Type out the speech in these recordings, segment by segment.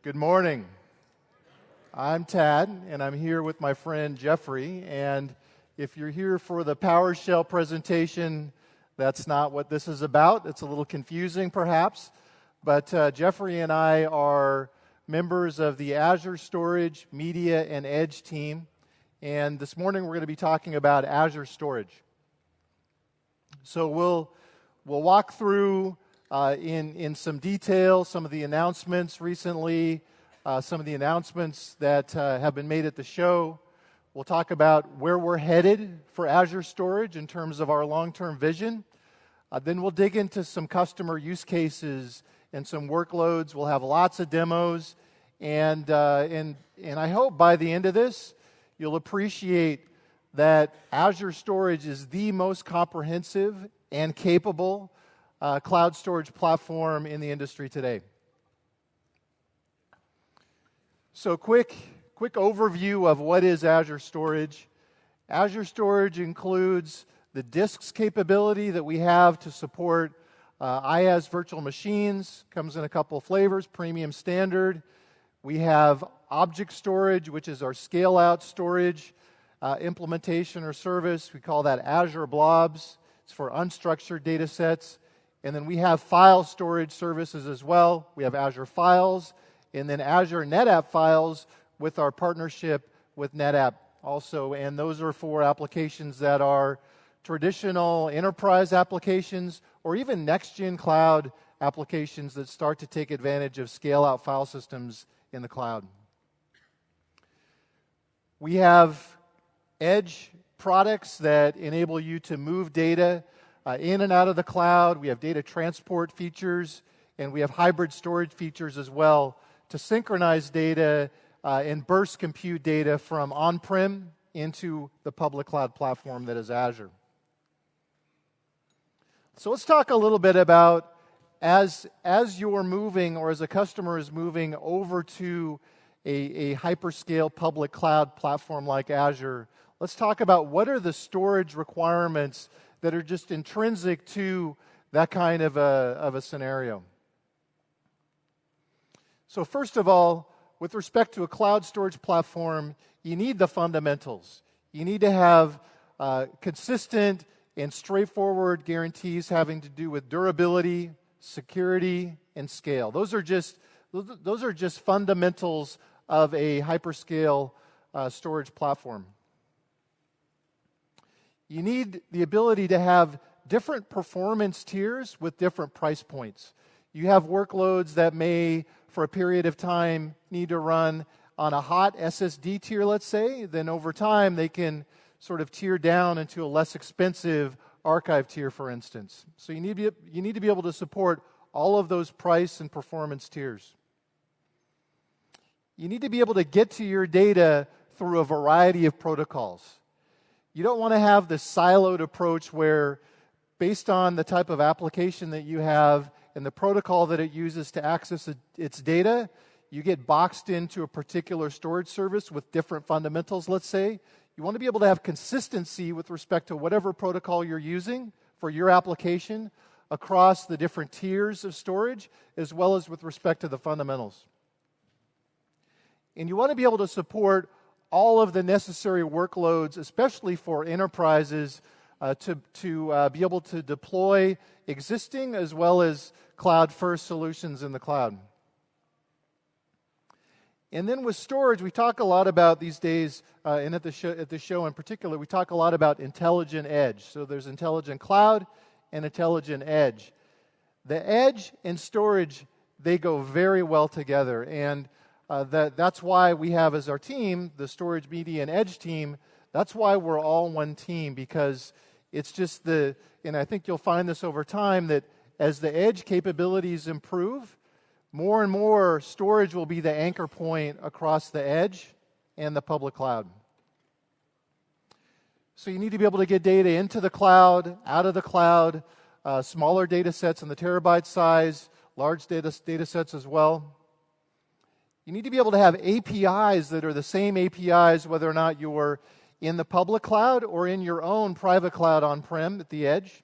Good morning. I'm Tad, and I'm here with my friend Jeffrey. And if you're here for the PowerShell presentation, that's not what this is about. It's a little confusing, perhaps. But Jeffrey and I are members of the Azure Storage, Media, and Edge team. And this morning we're going to be talking about Azure Storage. So we'll walk through in some detail some of the announcements recently, some of the announcements that have been made at the show. We'll talk about where we're headed for Azure Storage in terms of our long-term vision. Then we'll dig into some customer use cases and some workloads. We'll have lots of demos, and I hope by the end of this you'll appreciate that Azure Storage is the most comprehensive and capable cloud storage platform in the industry today. So quick overview of what is Azure Storage. Azure Storage includes the disks capability that we have to support IaaS virtual machines. Comes in a couple of flavors, premium, standard. We have object storage, which is our scale-out storage implementation or service. We call that Azure Blobs. It's for unstructured data sets. And then we have file storage services as well. We have Azure Files, and then Azure NetApp Files with our partnership with NetApp also. And those are for applications that are traditional enterprise applications or even next-gen cloud applications that start to take advantage of scale-out file systems in the cloud. We have Edge products that enable you to move data in and out of the cloud. We have data transport features, and we have hybrid storage features as well to synchronize data and burst compute data from on-prem into the public cloud platform that is Azure. So let's talk a little bit about as you're moving or as a customer is moving over to a hyperscale public cloud platform like Azure, let's talk about what are the storage requirements that are just intrinsic to that kind of a scenario. So first of all, with respect to a cloud storage platform, you need the fundamentals. You need to have consistent and straightforward guarantees having to do with durability, security, and scale. Those are just fundamentals of a hyperscale storage platform. You need the ability to have different performance tiers with different price points. You have workloads that may, for a period of time, need to run on a hot SSD tier, let's say. Then over time, they can sort of tier down into a less expensive archive tier, for instance. So you need to be able to support all of those price and performance tiers. You need to be able to get to your data through a variety of protocols. You don't want to have this siloed approach where, based on the type of application that you have and the protocol that it uses to access its data, you get boxed into a particular storage service with different fundamentals, let's say. You want to be able to have consistency with respect to whatever protocol you're using for your application across the different tiers of storage, as well as with respect to the fundamentals. And you want to be able to support all of the necessary workloads, especially for enterprises, to be able to deploy existing as well as cloud-first solutions in the cloud. And then with storage, we talk a lot about these days, and at the show in particular, we talk a lot about intelligent edge. So there's intelligent cloud and intelligent edge. The edge and storage, they go very well together, and that's why we have as our team, the Storage, Media, and Edge team, that's why we're all one team, because it's just and I think you'll find this over time, that as the edge capabilities improve, more and more storage will be the anchor point across the edge and the public cloud. So you need to be able to get data into the cloud, out of the cloud, smaller data sets in the terabyte size, large data sets as well. You need to be able to have APIs that are the same APIs whether or not you're in the public cloud or in your own private cloud on-prem at the edge.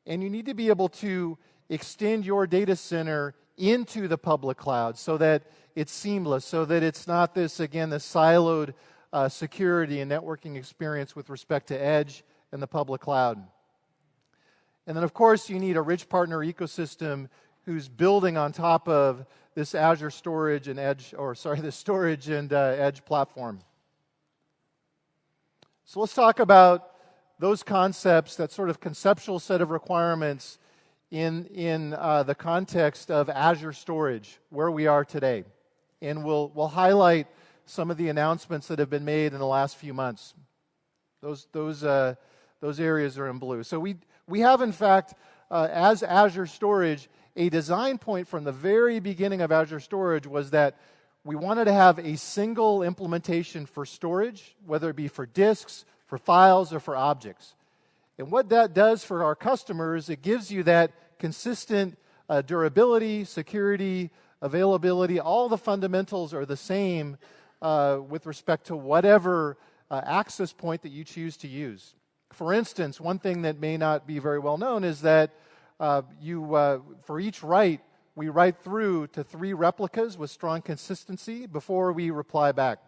And you need to be able to extend your data center into the public cloud so that it's seamless, so that it's not this, again, this siloed security and networking experience with respect to edge and the public cloud. And then, of course, you need a rich partner ecosystem who's building on top of this Azure storage and edge, the storage and edge platform. So let's talk about those concepts, that sort of conceptual set of requirements in the context of Azure storage, where we are today. And we'll highlight some of the announcements that have been made in the last few months. Those areas are in blue. So we have, in fact, as Azure Storage, a design point from the very beginning of Azure Storage was that we wanted to have a single implementation for storage, whether it be for disks, for files, or for objects. And what that does for our customers, it gives you that consistent durability, security, availability. All the fundamentals are the same with respect to whatever access point that you choose to use. For instance, one thing that may not be very well known is that for each write, we write through to 3 replicas with strong consistency before we reply back.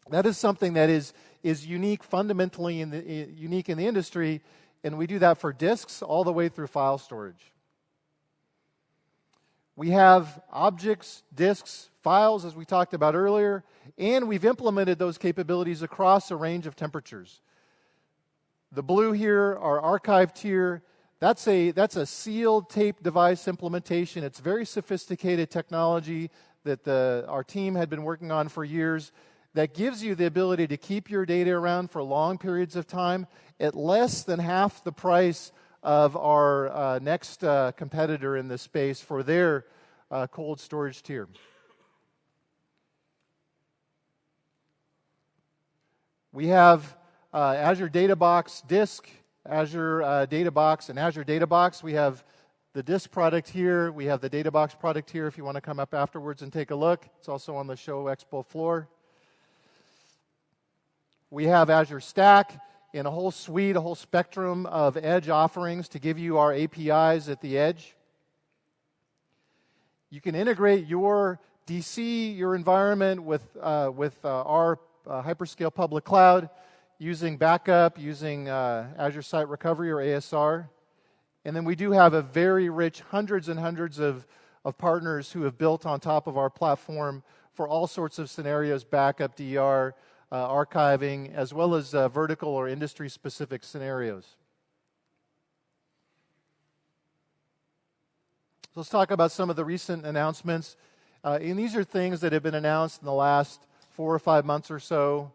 That is something that is unique, fundamentally unique in the industry, and we do that for disks all the way through file storage. We have objects, disks, files, as we talked about earlier, and we've implemented those capabilities across a range of temperatures. The blue here, our archive tier, that's a sealed tape device implementation. It's very sophisticated technology that our team had been working on for years that gives you the ability to keep your data around for long periods of time at less than half the price of our next competitor in this space for their cold storage tier. We have Azure Databox Disk, Azure Databox, and Azure Databox. We have the Disk product here. We have the Databox product here if you want to come up afterwards and take a look. It's also on the Show Expo floor. We have Azure Stack in a whole suite, a whole spectrum of edge offerings to give you our APIs at the edge. You can integrate your DC, your environment with our hyperscale public cloud using backup, using Azure Site Recovery or ASR. And then we do have a very rich hundreds and hundreds of partners who have built on top of our platform for all sorts of scenarios, backup, DR, archiving, as well as vertical or industry-specific scenarios. So let's talk about some of the recent announcements. And these are things that have been announced in the last 4 or 5 months or so.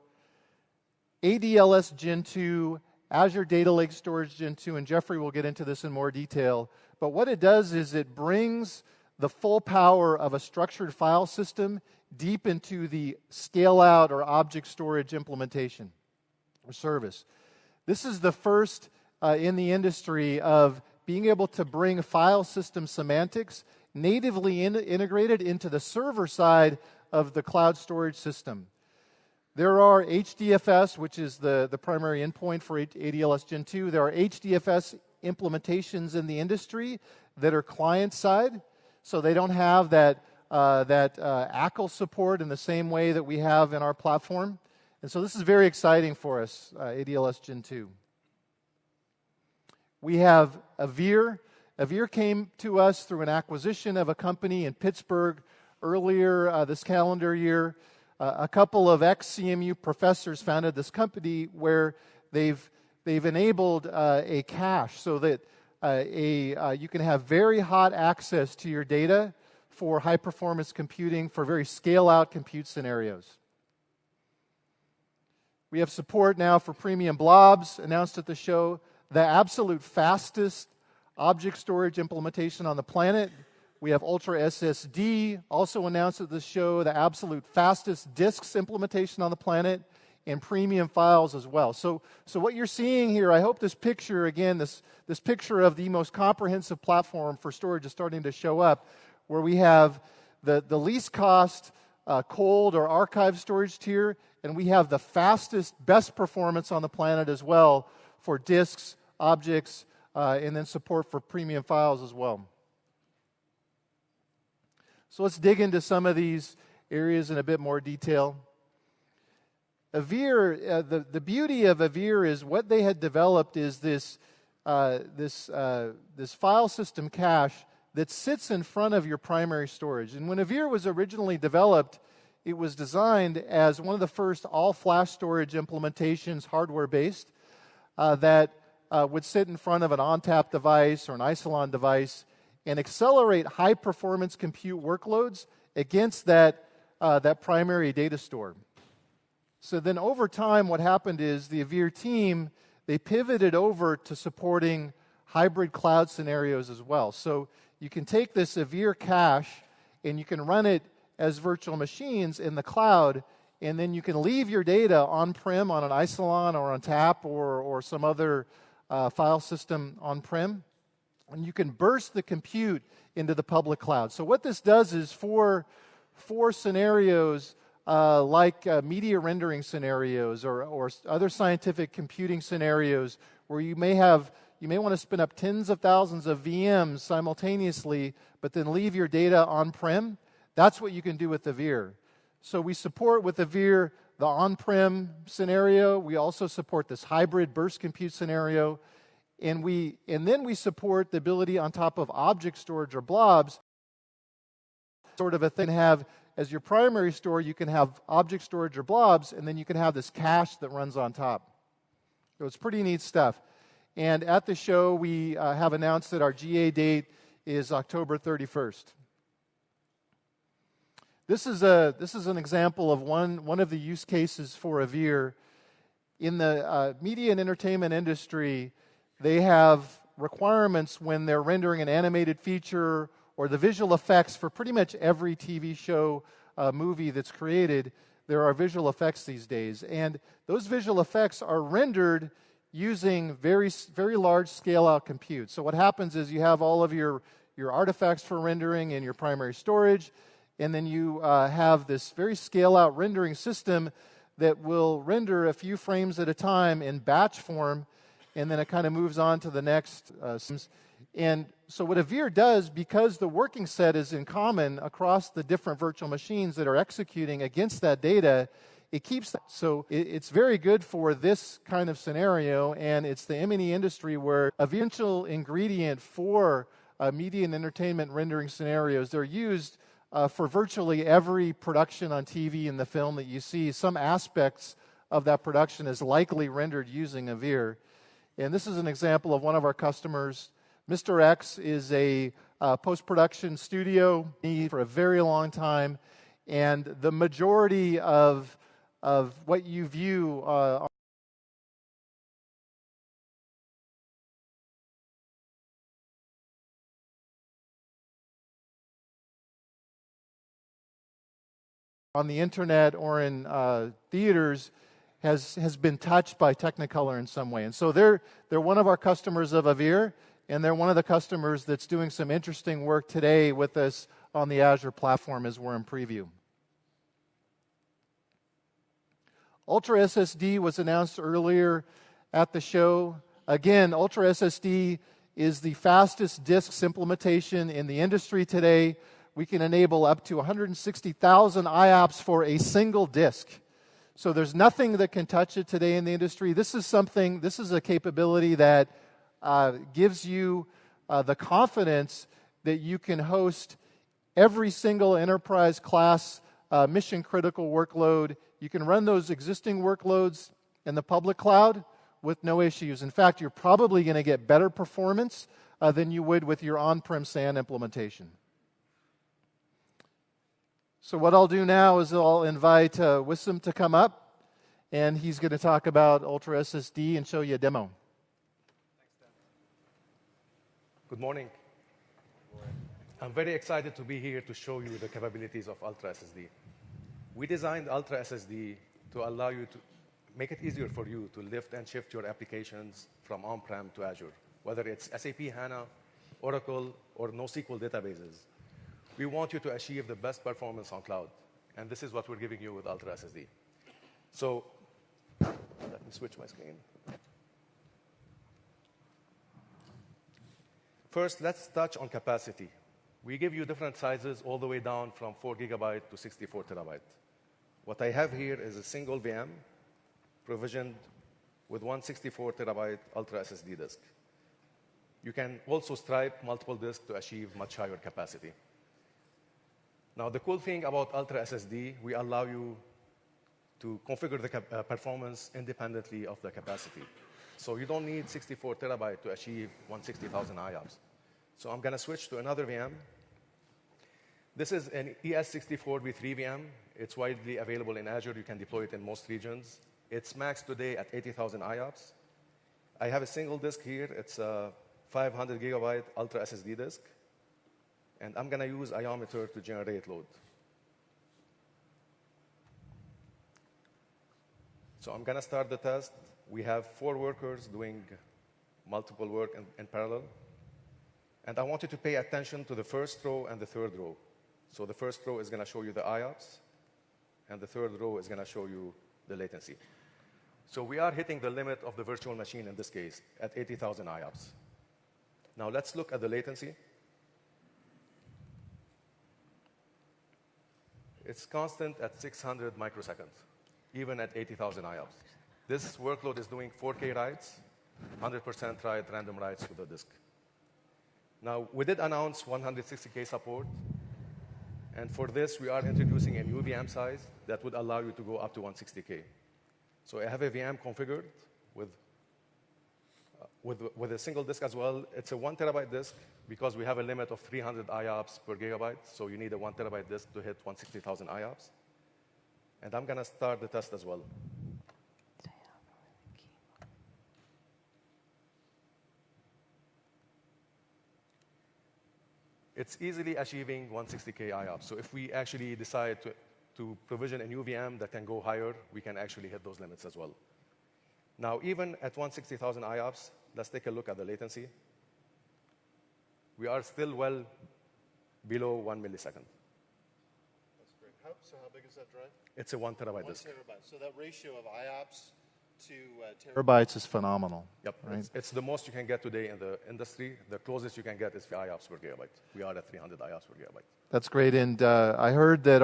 ADLS Gen 2, Azure Data Lake Storage Gen 2, and Jeffrey will get into this in more detail. But what it does is it brings the full power of a structured file system deep into the scale-out or object storage implementation or service. This is the first in the industry of being able to bring file system semantics natively integrated into the server side of the cloud storage system. There are HDFS, which is the primary endpoint for ADLS Gen 2. There are HDFS implementations in the industry that are client-side, so they don't have that ACL support in the same way that we have in our platform. And so this is very exciting for us, ADLS Gen 2. We have Avere. Avere came to us through an acquisition of a company in Pittsburgh earlier this calendar year. A couple of ex-CMU professors founded this company where they've enabled a cache so that you can have very hot access to your data for high-performance computing for very scale-out compute scenarios. We have support now for premium blobs announced at the show, the absolute fastest object storage implementation on the planet. We have Ultra SSD, also announced at the show, the absolute fastest disks implementation on the planet, and premium files as well. So what you're seeing here, I hope this picture, again, this picture of the most comprehensive platform for storage is starting to show up, where we have the least cost cold or archive storage tier, and we have the fastest, best performance on the planet as well for disks, objects, and then support for premium files as well. So let's dig into some of these areas in a bit more detail. Avere, the beauty of Avere is what they had developed is this file system cache that sits in front of your primary storage. And when Avere was originally developed, it was designed as one of the first all-flash storage implementations, hardware-based, that would sit in front of an ONTAP device or an Isilon device and accelerate high-performance compute workloads against that primary data store. So then over time, what happened is the Avere team, they pivoted over to supporting hybrid cloud scenarios as well. So you can take this Avere cache and you can run it as virtual machines in the cloud, and then you can leave your data on-prem on an Isilon or on TAP or some other file system on-prem, and you can burst the compute into the public cloud. So what this does is for scenarios like media rendering scenarios or other scientific computing scenarios where you may want to spin up tens of thousands of VMs simultaneously, but then leave your data on-prem. That's what you can do with Avere. So we support with Avere the on-prem scenario. We also support this hybrid burst compute scenario. And then we support the ability on top of object storage or blobs, sort of a thing have as your primary store, you can have object storage or blobs, and then you can have this cache that runs on top. So it's pretty neat stuff. And at the show, we have announced that our GA date is October 31st. This is an example of one of the use cases for Avere. In the media and entertainment industry, they have requirements when they're rendering an animated feature or the visual effects for pretty much every TV show, movie that's created. There are visual effects these days, and those visual effects are rendered using very, very large scale-out compute. So what happens is you have all of your artifacts for rendering in your primary storage, and then you have this very scale-out rendering system that will render a few frames at a time in batch form, and then it kind of moves on to the next. And so what Avere does, because the working set is in common across the different virtual machines that are executing against that data, it keeps that. So it's very good for this kind of scenario, and it's the M&E industry where a essential ingredient for media and entertainment rendering scenarios. They're used for virtually every production on TV and the film that you see. Some aspects of that production is likely rendered using Avere. And this is an example of one of our customers. Mr. X is a post-production studio for a very long time, and the majority of what you view on the internet or in theaters has been touched by Technicolor in some way. And so they're one of our customers of Avere, and they're one of the customers that's doing some interesting work today with us on the Azure platform as we're in preview. Ultra SSD was announced earlier at the show. Again, Ultra SSD is the fastest disks implementation in the industry today. We can enable up to 160,000 IOPS for a single disk. So there's nothing that can touch it today in the industry. This is a capability that gives you the confidence that you can host every single enterprise class mission critical workload. You can run those existing workloads in the public cloud with no issues. In fact, you're probably going to get better performance than you would with your on-prem SAN implementation. So what I'll do now is I'll invite Wissam to come up, and he's going to talk about Ultra SSD and show you a demo. Thanks, Dan. Good morning. I'm very excited to be here to show you the capabilities of Ultra SSD. We designed Ultra SSD to allow you to make it easier for you to lift and shift your applications from on-prem to Azure, whether it's SAP HANA, Oracle, or NoSQL databases. We want you to achieve the best performance on cloud, and this is what we're giving you with Ultra SSD. So let me switch my screen. First, let's touch on capacity. We give you different sizes all the way down from 4 gigabyte to 64 terabyte. What I have here is a single VM provisioned with one 64 terabyte Ultra SSD disk. You can also stripe multiple disks to achieve much higher capacity. Now, the cool thing about Ultra SSD, we allow you to configure the performance independently of the capacity. So you don't need 64 terabyte to achieve 160,000 IOPS. So I'm going to switch to another VM. This is an ES64v3 VM. It's widely available in Azure. You can deploy it in most regions. It's maxed today at 80,000 IOPS. I have a single disk here. It's a 500 gigabyte Ultra SSD disk. And I'm going to use Iometer to generate load. So I'm going to start the test. We have 4 workers doing multiple work in parallel. And I want you to pay attention to the first row and the third row. So the first row is going to show you the IOPS, and the third row is going to show you the latency. So we are hitting the limit of the virtual machine in this case at 80,000 IOPS. Now let's look at the latency. It's constant at 600 microseconds, even at 80,000 IOPS. This workload is doing 4K writes, 100% write random writes to the disk. Now, we did announce 160K support. And for this, we are introducing a new VM size that would allow you to go up to 160K. So I have a VM configured with a single disk as well. It's a 1 terabyte disk because we have a limit of 300 IOPS per gigabyte. So you need a 1 terabyte disk to hit 160,000 IOPS. And I'm going to start the test as well. It's easily achieving 160K IOPS. So if we actually decide to provision a new VM that can go higher, we can actually hit those limits as well. Now, even at 160,000 IOPS, let's take a look at the latency. We are still well below 1 millisecond. That's great. So how big is that drive? It's a 1 terabyte disk. 1 terabyte. So that ratio of IOPS to terabytes is phenomenal. Yep. Right? It's the most you can get today in the industry. The closest you can get is the IOPS per gigabyte. We are at 300 IOPS per gigabyte. That's great. And I heard that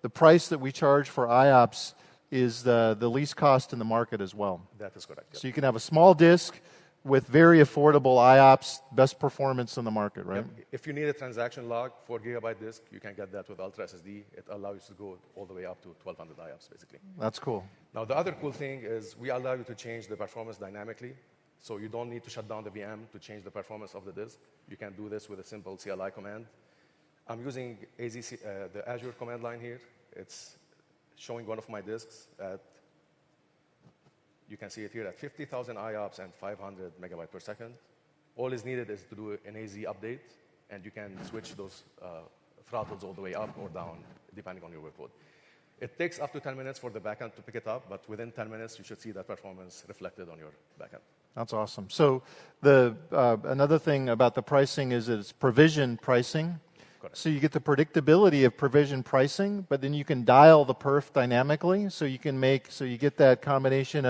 the price that we charge for IOPS is the least cost in the market as well. That is correct. Yep. So you can have a small disk with very affordable IOPS, best performance in the market, right? Yep. If you need a transaction log, 4 gigabyte disk, you can get that with Ultra SSD. It allows you to go all the way up to 1,200 IOPS, basically. That's cool. Now, the other cool thing is we allow you to change the performance dynamically. So you don't need to shut down the VM to change the performance of the disk. You can do this with a simple CLI command. I'm using the Azure command line here. It's showing one of my disks at, you can see it here, at 50,000 IOPS and 500 megabytes per second. All is needed is to do an AZ update, and you can switch those throttles all the way up or down, depending on your workload. It takes up to 10 minutes for the backend to pick it up, but within 10 minutes, you should see that performance reflected on your backend. That's awesome. So another thing about the pricing is it's provision pricing. Correct. So you get the predictability of provision pricing, but then you can dial the perf dynamically. So you get that combination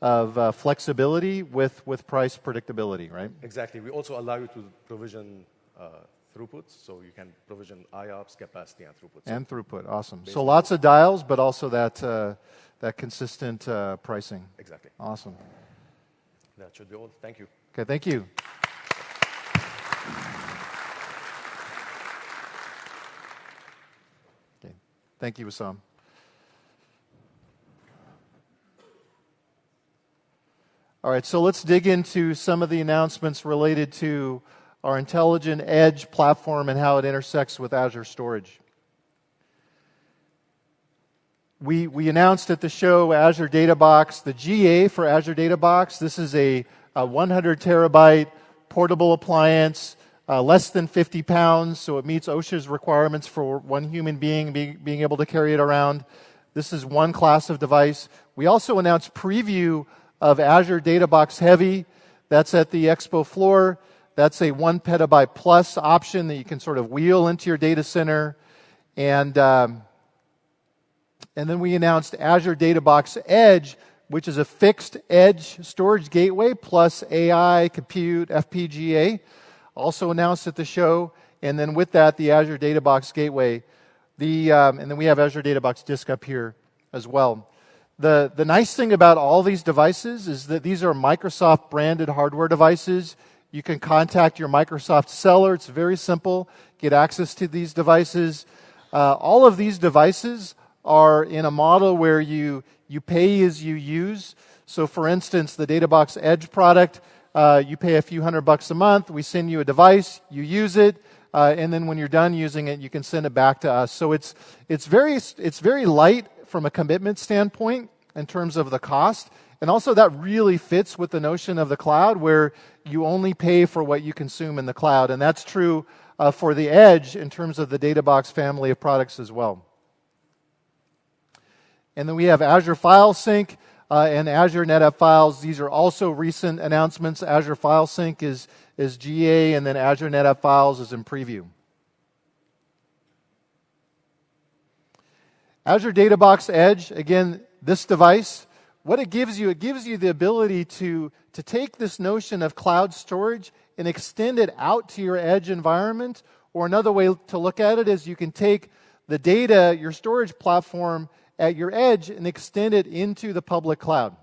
of flexibility with price predictability, right? Exactly. We also allow you to provision throughput, so you can provision IOPS, capacity, and throughput. And throughput, awesome. So lots of dials, but also that consistent pricing. Exactly. Awesome. That should be all. Thank you. Okay, thank you. Okay, thank you, Wissam. All right, so let's dig into some of the announcements related to our intelligent edge platform and how it intersects with Azure Storage. We announced at the show Azure Data Box, the GA for Azure Data Box. This is a 100 terabyte portable appliance, less than 50 pounds, so it meets OSHA's requirements for one human being being able to carry it around. This is one class of device. We also announced preview of Azure Data Box Heavy. That's at the expo floor. That's a 1 petabyte plus option that you can sort of wheel into your data center. And then we announced Azure Data Box Edge, which is a fixed edge storage gateway plus AI, compute, FPGA. Also announced at the show. and then with that, the Azure Data Box Gateway. And then we have Azure Data Box Disk up here as well. The nice thing about all these devices is that these are Microsoft branded hardware devices. You can contact your Microsoft seller. It's very simple. Get access to these devices. All of these devices are in a model where you pay as you use. So for instance, the DataBox Edge product, you pay a few $100 a month. We send you a device, you use it, and then when you're done using it, you can send it back to us. So it's very light from a commitment standpoint in terms of the cost. And also that really fits with the notion of the cloud where you only pay for what you consume in the cloud. And that's true for the Edge in terms of the DataBox family of products as well. And then we have Azure File Sync and Azure NetApp Files. These are also recent announcements. Azure File Sync is GA, and then Azure NetApp Files is in preview. Azure DataBox Edge, again, this device, what it gives you the ability to take this notion of cloud storage and extend it out to your Edge environment. Or another way to look at it is you can take the data, your storage platform at your Edge, and extend it into the public cloud.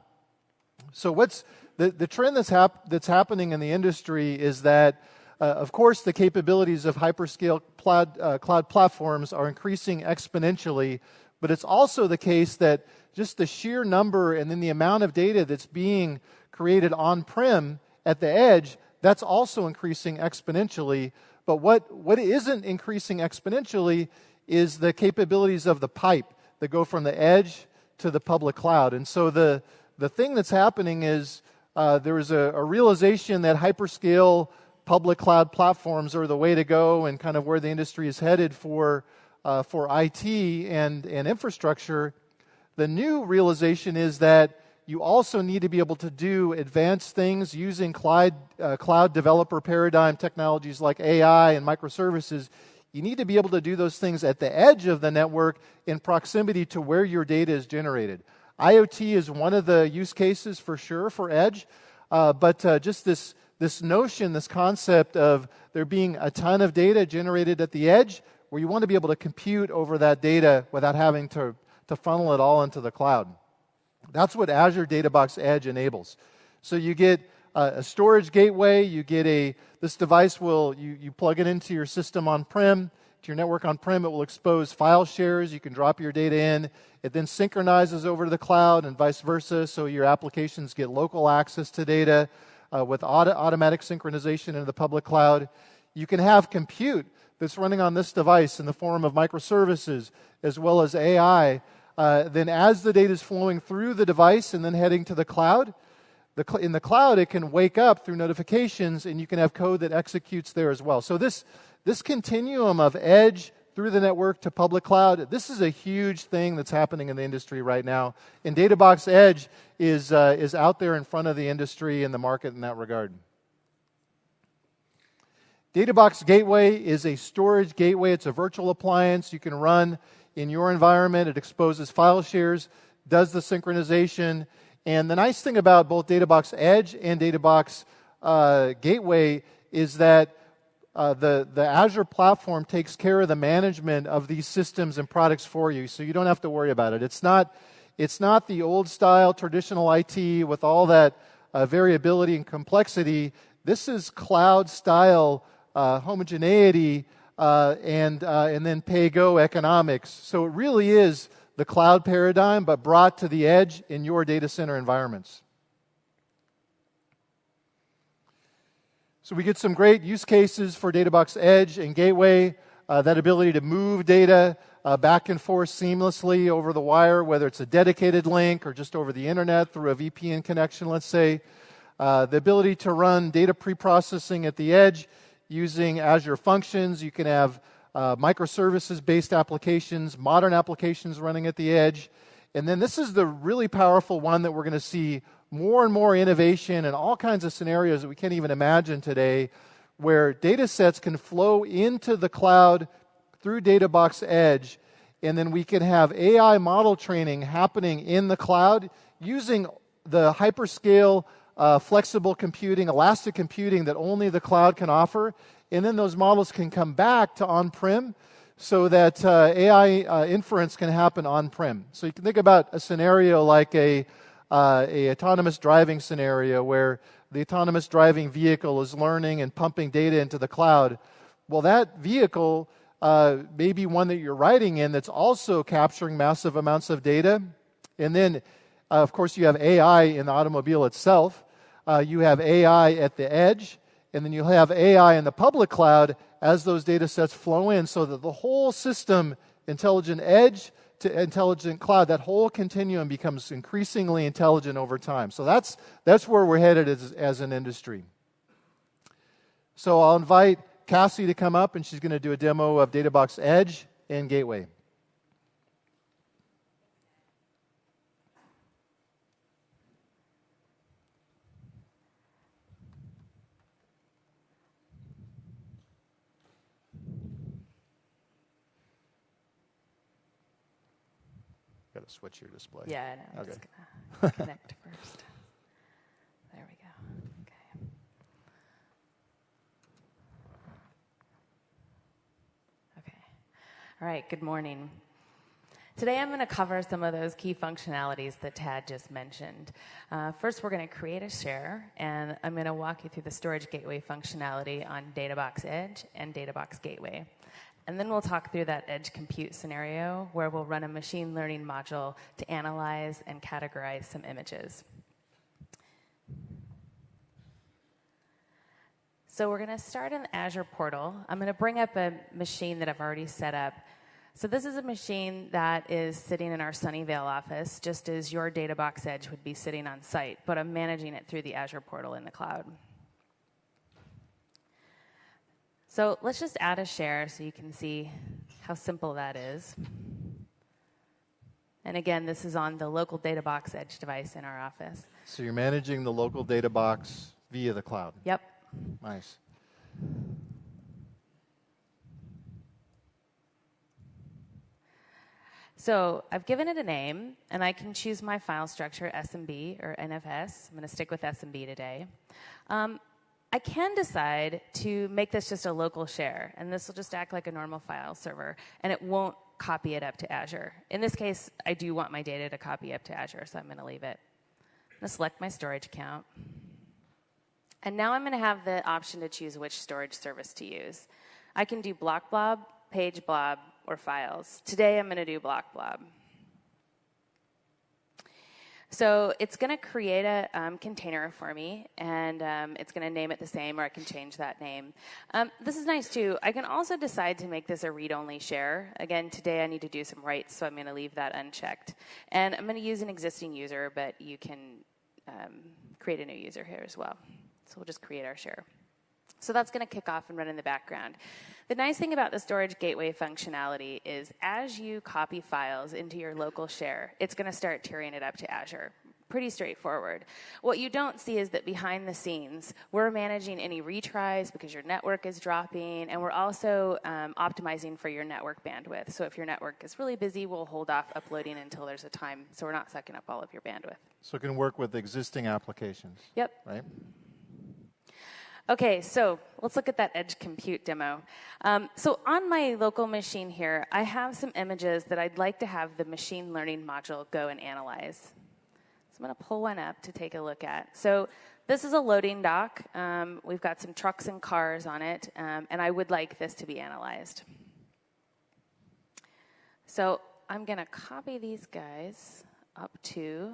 So what's the trend that's happening in the industry is that, of course, the capabilities of hyperscale cloud platforms are increasing exponentially, but it's also the case that just the sheer number and then the amount of data that's being created on-prem at the Edge, that's also increasing exponentially. But what isn't increasing exponentially is the capabilities of the pipe that go from the Edge to the public cloud. And so the thing that's happening is there is a realization that hyperscale public cloud platforms are the way to go and kind of where the industry is headed for IT and infrastructure. The new realization is that you also need to be able to do advanced things using cloud developer paradigm technologies like AI and microservices. You need to be able to do those things at the edge of the network in proximity to where your data is generated. IoT is one of the use cases for sure for Edge, but just this notion, this concept of there being a ton of data generated at the edge where you want to be able to compute over that data without having to funnel it all into the cloud. That's what Azure DataBox Edge enables. So you get a storage gateway, you get this device you plug it into your system on-prem, to your network on-prem, it will expose file shares, you can drop your data in, it then synchronizes over to the cloud and vice versa, so your applications get local access to data with automatic synchronization into the public cloud. You can have compute that's running on this device in the form of microservices as well as AI. Then as the data is flowing through the device and then heading to the cloud, in the cloud it can wake up through notifications and you can have code that executes there as well. So this continuum of edge through the network to public cloud, this is a huge thing that's happening in the industry right now. And DataBox Edge is out there in front of the industry and the market in that regard. DataBox Gateway is a storage gateway. It's a virtual appliance you can run in your environment. It exposes file shares, does the synchronization. And the nice thing about both DataBox Edge and DataBox Gateway is that the Azure platform takes care of the management of these systems and products for you, so you don't have to worry about it. It's not the old style traditional IT with all that variability and complexity. This is cloud style homogeneity and then pay-go economics. So it really is the cloud paradigm, but brought to the edge in your data center environments. So we get some great use cases for DataBox Edge and Gateway, that ability to move data back and forth seamlessly over the wire, whether it's a dedicated link or just over the internet through a VPN connection, let's say. The ability to run data preprocessing at the edge using Azure Functions. You can have microservices-based applications, modern applications running at the edge. And then this is the really powerful one that we're going to see more and more innovation in all kinds of scenarios that we can't even imagine today, where data sets can flow into the cloud through DataBox Edge, and then we can have AI model training happening in the cloud using the hyperscale flexible computing, elastic computing that only the cloud can offer. and then those models can come back to on-prem so that AI inference can happen on-prem. So you can think about a scenario like a autonomous driving scenario where the autonomous driving vehicle is learning and pumping data into the cloud. Well, that vehicle may be one that you're riding in that's also capturing massive amounts of data. And then, of course, you have AI in the automobile itself. You have AI at the edge. And then you'll have AI in the public cloud as those data sets flow in so that the whole system, intelligent edge to intelligent cloud, that whole continuum becomes increasingly intelligent over time. So that's where we're headed as an industry. So I'll invite Cassie to come up, and she's going to do a demo of DataBox Edge and Gateway. Got to switch your display. Yeah, I know. Okay. Just gonna connect first. There we go. Okay. Okay. All right, good morning. Today I'm going to cover some of those key functionalities that Tad just mentioned. First, we're going to create a share, and I'm going to walk you through the storage gateway functionality on DataBox Edge and DataBox Gateway. And then we'll talk through that edge compute scenario where we'll run a machine learning module to analyze and categorize some images. So we're going to start in the Azure portal. I'm going to bring up a machine that I've already set up. So this is a machine that is sitting in our Sunnyvale office, just as your DataBox Edge would be sitting on site, but I'm managing it through the Azure portal in the cloud. So let's just add a share so you can see how simple that is. And again, this is on the local DataBox Edge device in our office. So you're managing the local data box via the cloud. Yep. Nice. So I've given it a name, and I can choose my file structure, SMB or NFS. I'm going to stick with SMB today. I can decide to make this just a local share, and this will just act like a normal file server, and it won't copy it up to Azure. In this case, I do want my data to copy up to Azure, so I'm going to leave it. I'm going to select my storage account. And now I'm going to have the option to choose which storage service to use. I can do Block Blob, Page Blob, or Files. Today, I'm going to do Block Blob. So it's going to create a container for me, and it's going to name it the same, or I can change that name. This is nice, too. I can also decide to make this a read-only share. Again, today I need to do some writes, so I'm going to leave that unchecked. And I'm going to use an existing user, but you can create a new user here as well. So we'll just create our share. So that's going to kick off and run in the background. The nice thing about the storage gateway functionality is as you copy files into your local share, it's going to start tiering it up to Azure. Pretty straightforward. What you don't see is that behind the scenes, we're managing any retries because your network is dropping, and we're also optimizing for your network bandwidth. So if your network is really busy, we'll hold off uploading until there's a time, so we're not sucking up all of your bandwidth. So it can work with existing applications. Yep. Right? Okay, so let's look at that edge compute demo. So on my local machine here, I have some images that I'd like to have the machine learning module go and analyze. So I'm going to pull one up to take a look at. So this is a loading dock. We've got some trucks and cars on it, and I would like this to be analyzed. So I'm going to copy these guys up to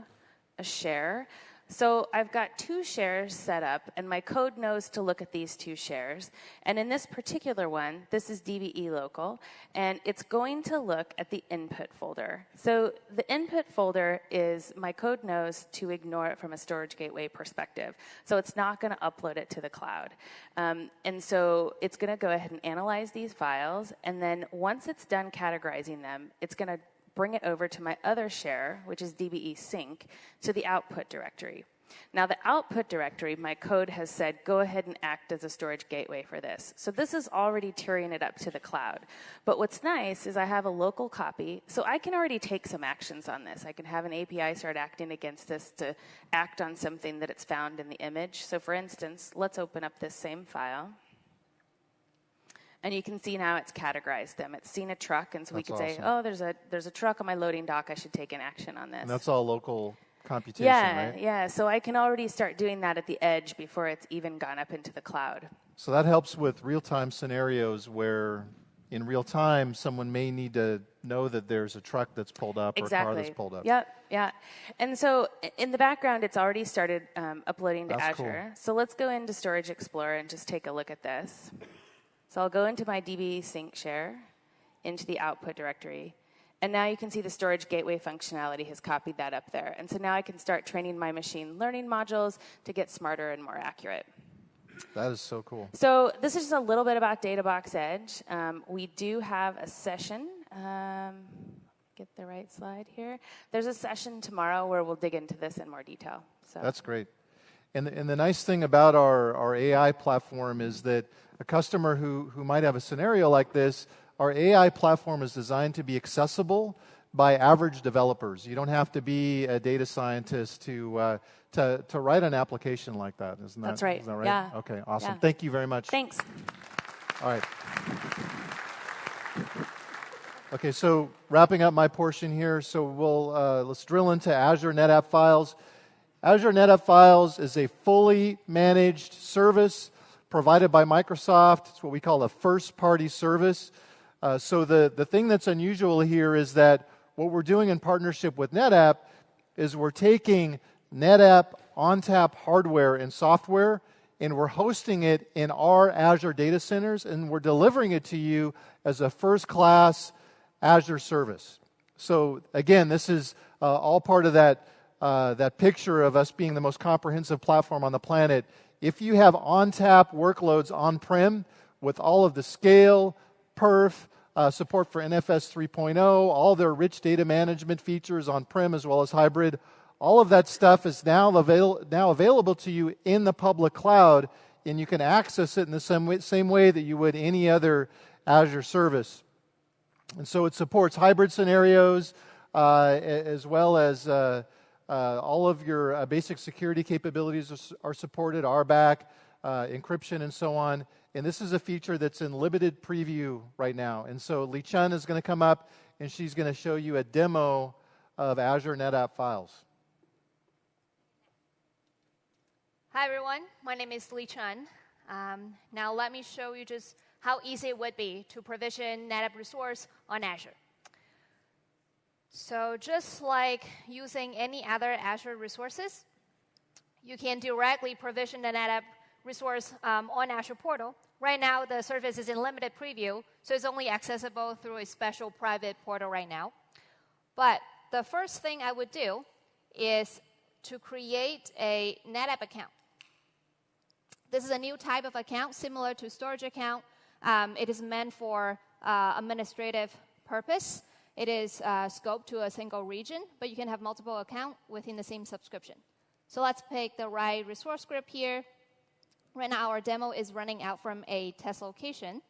a share. So I've got two shares set up, and my code knows to look at these two shares. And in this particular one, this is DBE local, and it's going to look at the input folder. So the input folder is, my code knows to ignore it from a storage gateway perspective. So it's not going to upload it to the cloud. And so it's going to go ahead and analyze these files, and then once it's done categorizing them, it's going to bring it over to my other share, which is DBE sync, to the output directory. Now, the output directory, my code has said, go ahead and act as a storage gateway for this. So this is already tiering it up to the cloud. But what's nice is I have a local copy, so I can already take some actions on this. I can have an API start acting against this to act on something that it's found in the image. So for instance, let's open up this same file. And you can see now it's categorized them. It's seen a truck, and so we could say, awesome. oh, there's a truck on my loading dock. I should take an action on this. And that's all local computation, right? Yeah. So I can already start doing that at the edge before it's even gone up into the cloud. So that helps with real-time scenarios where in real time someone may need to know that there's a truck that's pulled up or a car that's pulled up. Yeah. And so in the background, it's already started uploading to That's Azure. cool. So let's go into Storage Explorer and just take a look at this. So I'll go into my DB sync share, into the output directory. And now you can see the storage gateway functionality has copied that up there. And so now I can start training my machine learning modules to get smarter and more accurate. That is so cool. So this is just a little bit about DataBox Edge. We do have a session. Get the right slide here. There's a session tomorrow where we'll dig into this in more detail. So That's great. And the nice thing about our AI platform is that a customer who might have a scenario like this, our AI platform is designed to be accessible by average developers. You don't have to be a data scientist to write an application like that. That's right. Isn't that right? Yeah. Okay, awesome. Yeah. Thank you very much. Thanks. All right. Okay, so wrapping up my portion here, so let's drill into Azure NetApp Files. Azure NetApp Files is a fully managed service provided by Microsoft. It's what we call a first-party service. So the thing that's unusual here is that what we're doing in partnership with NetApp is we're taking NetApp ONTAP hardware and software, and we're hosting it in our Azure data centers, and we're delivering it to you as a first-class Azure service. So again, this is all part of that picture of us being the most comprehensive platform on the planet. If you have ONTAP workloads on-prem with all of the scale, perf, support for NFS 3.0, all their rich data management features on-prem as well as hybrid, all of that stuff is now available to you in the public cloud, and you can access it in the same way that you would any other Azure service. And so it supports hybrid scenarios as well as all of your basic security capabilities are supported, RBAC, encryption, and so on. And this is a feature that's in limited preview right now. And so Li Chun is going to come up, and she's going to show you a demo of Azure NetApp Files. Hi, everyone. My name is Li Chun. Now let me show you just how easy it would be to provision NetApp resource on Azure. So just like using any other Azure resources, you can directly provision the NetApp resource on Azure portal. Right now, the service is in limited preview, so it's only accessible through a special private portal right now. But the first thing I would do is to create a NetApp account. This is a new type of account, similar to storage account. It is meant for administrative purpose. It is scoped to a single region, but you can have multiple accounts within the same subscription. So let's pick the right resource group here. Right now, our demo is running out from a test location.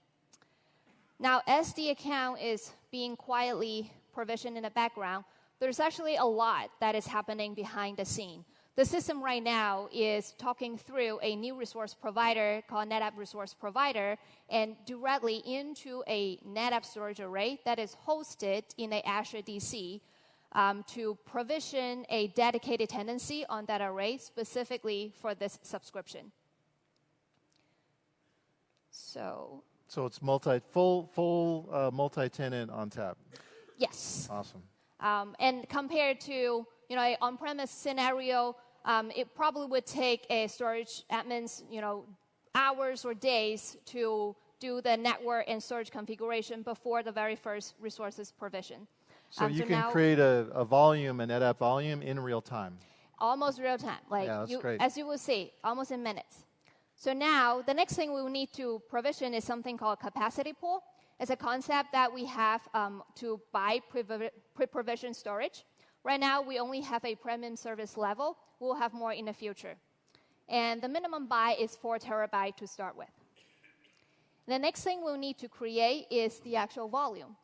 Now, as the account is being quietly provisioned in the background, there's actually a lot that is happening behind the scene. The system right now is talking through a new resource provider called NetApp Resource Provider and directly into a NetApp storage array that is hosted in a Azure DC to provision a dedicated tenancy on that array specifically for this subscription. So it's full multi-tenant ONTAP. Yes. Awesome. And compared to an on-premise scenario, it probably would take a storage admins hours or days to do the network and storage configuration before the very first resources provision. So you can create a volume, a NetApp volume, in real time. Almost real time. That's great. As you will see, almost in minutes. So now, the next thing we will need to provision is something called capacity pool. It's a concept that we have to buy pre-provision storage. Right now, we only have a premium service level. We'll have more in the future. And the minimum buy is 4 terabytes to start with. The next thing we'll need to create is the actual volume.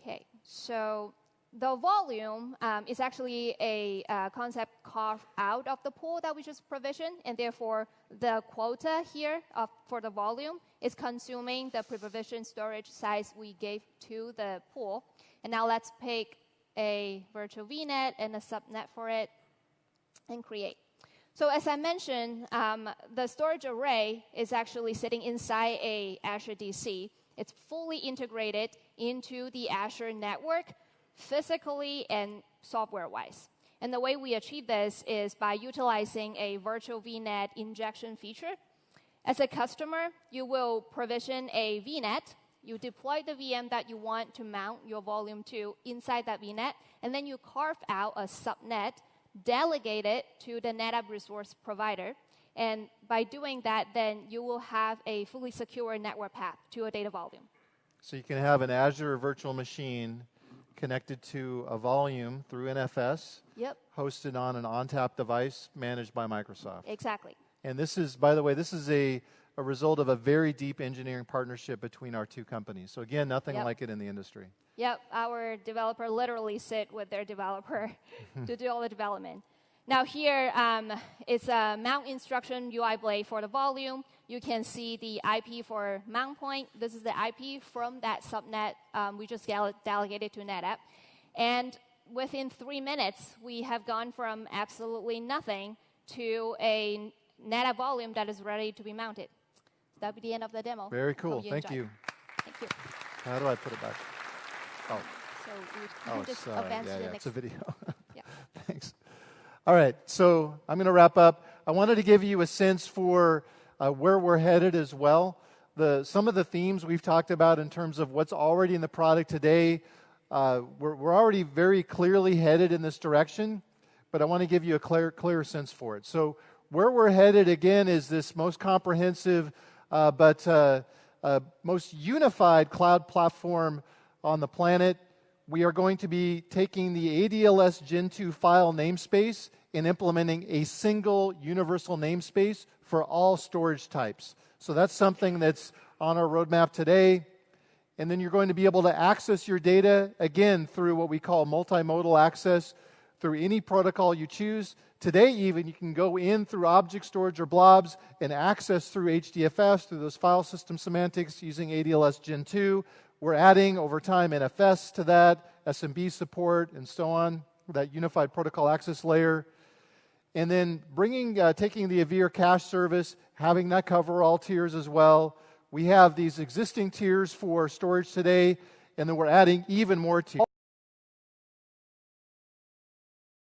Okay, so The volume is actually a concept carved out of the pool that we just provisioned, and therefore the quota here for the volume is consuming the pre-provisioned storage size we gave to the pool. And now let's pick a virtual VNet and a subnet for it and create. So as I mentioned, the storage array is actually sitting inside a Azure DC. It's fully integrated into the Azure network, physically and software-wise. And the way we achieve this is by utilizing a virtual VNet injection feature. As a customer, you will provision a VNet. You deploy the VM that you want to mount your volume to inside that VNet, and then you carve out a subnet, delegate it to the NetApp resource provider. And by doing that, then you will have a fully secure network path to a data volume. So you can have an Azure virtual machine connected to a volume through NFS, Yep, hosted on an ONTAP device managed by Microsoft. exactly. And this is, by the way, this is a result of a very deep engineering partnership between our two companies. So again, nothing Yep. like it in the industry. Yep, our developer literally sit with their developer to do all the development. Now here is a mount instruction UI blade for the volume. You can see the IP for mount point. This is the IP from that subnet we just delegated to NetApp. And within 3 minutes, we have gone from absolutely nothing to a NetApp volume that is ready to be mounted. That'll be the end of the demo. Very cool. Hope Thank enjoy. you. Thank you. How do I put it back? Oh, So you can just sorry. advance to the Yeah, next. it's a video. Yeah. Thanks. All right, so I'm going to wrap up. I wanted to give you a sense for where we're headed as well. Some of the themes we've talked about in terms of what's already in the product today, we're already very clearly headed in this direction, but I want to give you a clear sense for it. So where we're headed, again, is this most comprehensive but most unified cloud platform on the planet. We are going to be taking the ADLS Gen 2 file namespace and implementing a single universal namespace for all storage types. So that's something that's on our roadmap today. And then you're going to be able to access your data, again, through what we call multimodal access, through any protocol you choose. Today, even, you can go in through object storage or blobs and access through HDFS, through those file system semantics using ADLS Gen 2. We're adding, over time, NFS to that, SMB support, and so on, that unified protocol access layer. And then taking the Avere cache service, having that cover all tiers as well. We have these existing tiers for storage today, and then we're adding even more tiers.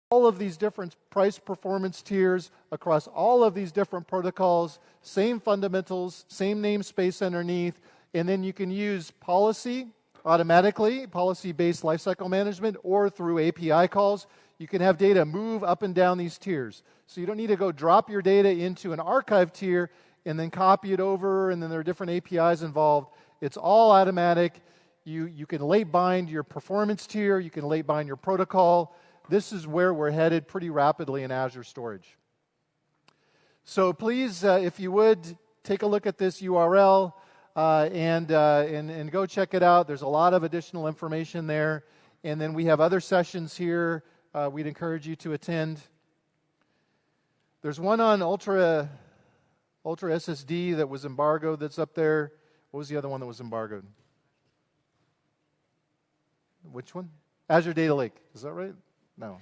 All of these different price performance tiers across all of these different protocols, same fundamentals, same namespace underneath, and then you can use policy automatically, policy-based lifecycle management, or through API calls. You can have data move up and down these tiers. So you don't need to go drop your data into an archive tier and then copy it over, and then there are different APIs involved. It's all automatic. You can late bind your performance tier. You can late bind your protocol. This is where we're headed pretty rapidly in Azure Storage. So please, if you would, take a look at this URL and go check it out. There's a lot of additional information there. And then we have other sessions here we'd encourage you to attend. There's one on Ultra SSD that was embargoed that's up there. What was the other one that was embargoed? Which one? Azure Data Lake. Is that right? No.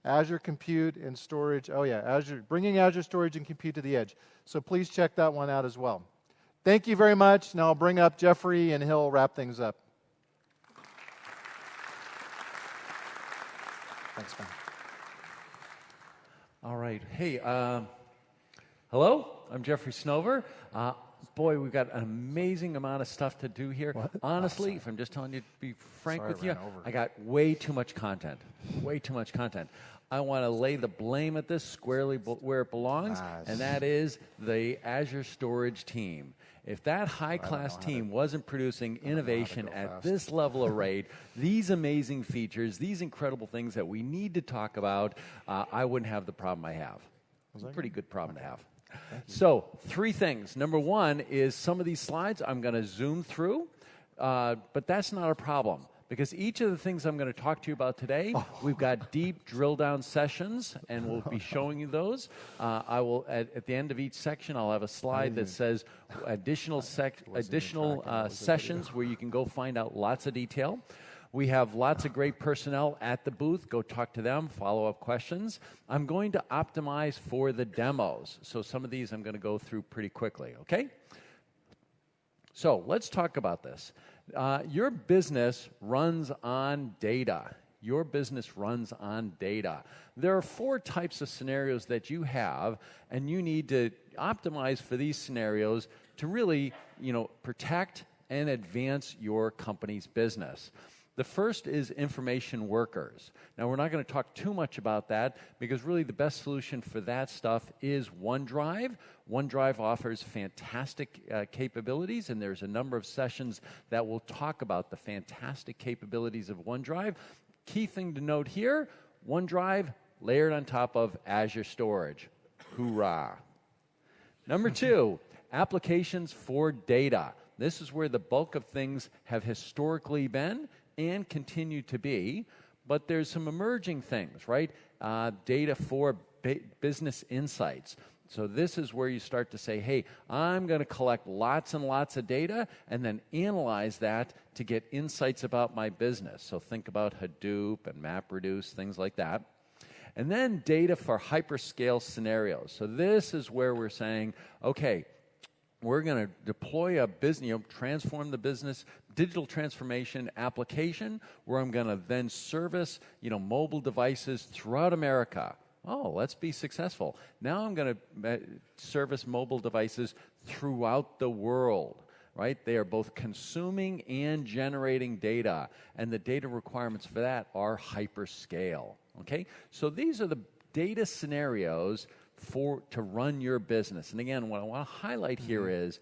Azure Compute and Storage. Oh yeah, Azure, bringing Azure Storage and Compute to the edge. So please check that one out as well. Thank you very much. Now I'll bring up Jeffrey and he'll wrap things up. Thanks, man. All right. Hey, hello. I'm Jeffrey Snover. Boy, we've got an amazing amount of stuff to do here. What? Honestly, if I'm just telling you to be frank Sorry, with you, I ran over. I got way too much content. Way too much content. I want to lay the blame at this squarely where it belongs, Nice. and that is the Azure Storage team. If that high-class team wasn't producing innovation at this level of rate, these amazing features, these incredible things that we need to talk about, I wouldn't have the problem I have. It's a pretty good problem to have. So, 3 things. Number 1 is some of these slides I'm going to zoom through, but that's not a problem. because each of the things I'm going to talk to you about today, we've got deep drill down sessions, and we'll be showing you those. I will, at the end of each section, I'll have a slide that says additional sessions where you can go find out lots of detail. We have lots of great personnel at the booth. Go talk to them, follow-up questions. I'm going to optimize for the demos. So some of these I'm going to go through pretty quickly, okay? So let's talk about this. Your business runs on data. Your business runs on data. There are 4 types of scenarios that you have, and you need to optimize for these scenarios to really, protect and advance your company's business. The first is information workers. Now, we're not going to talk too much about that because really the best solution for that stuff is OneDrive. OneDrive offers fantastic capabilities, and there's a number of sessions that will talk about the fantastic capabilities of OneDrive. Key thing to note here, OneDrive layered on top of Azure Storage. Hoorah. Number 2, applications for data. This is where the bulk of things have historically been and continue to be, but there's some emerging things, right? Data for business insights. So this is where you start to say, hey, I'm going to collect lots and lots of data and then analyze that to get insights about my business. So think about Hadoop and MapReduce, things like that. And then data for hyperscale scenarios. So this is where we're saying, okay, we're going to deploy a business, transform the business, digital transformation application where I'm going to then service, mobile devices throughout America. Oh, let's be successful. Now I'm going to service mobile devices throughout the world, right? They are both consuming and generating data, and the data requirements for that are hyperscale, okay? So these are the data scenarios to run your business. And again, what I want to highlight here is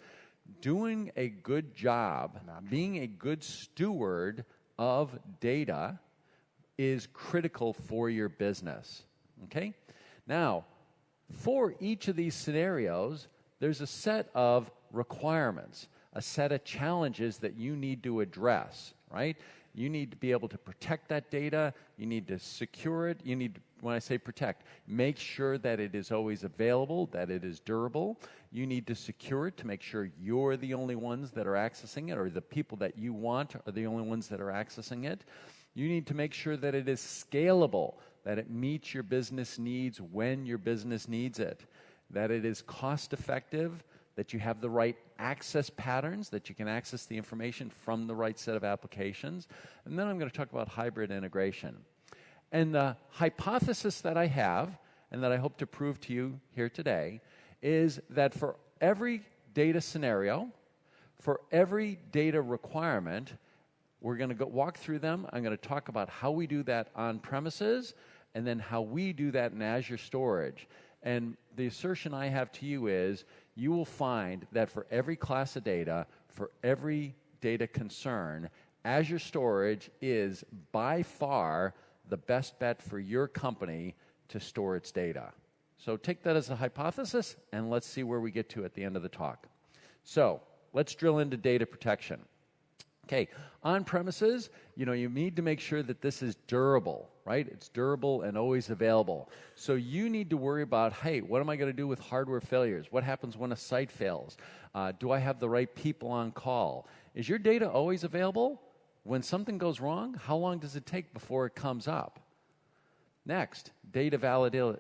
doing a good job, being a good steward of data is critical for your business, okay? Now, for each of these scenarios, there's a set of requirements, a set of challenges that you need to address, right? You need to be able to protect that data. You need to secure it. You need to, when I say protect, make sure that it is always available, that it is durable. You need to secure it to make sure you're the only ones that are accessing it, or the people that you want are the only ones that are accessing it. You need to make sure that it is scalable, that it meets your business needs when your business needs it, that it is cost effective, that you have the right access patterns, that you can access the information from the right set of applications. And then I'm going to talk about hybrid integration. And the hypothesis that I have, and that I hope to prove to you here today, is that for every data scenario, for every data requirement, we're going to walk through them. I'm going to talk about how we do that on premises, and then how we do that in Azure Storage. And the assertion I have to you is, you will find that for every class of data, for every data concern, Azure Storage is by far the best bet for your company to store its data. So take that as a hypothesis, and let's see where we get to at the end of the talk. So let's drill into data protection. Okay, on premises, you need to make sure that this is durable, right? It's durable and always available. So you need to worry about, hey, what am I going to do with hardware failures? What happens when a site fails? Do I have the right people on call? Is your data always available? When something goes wrong, how long does it take before it comes up? Next, data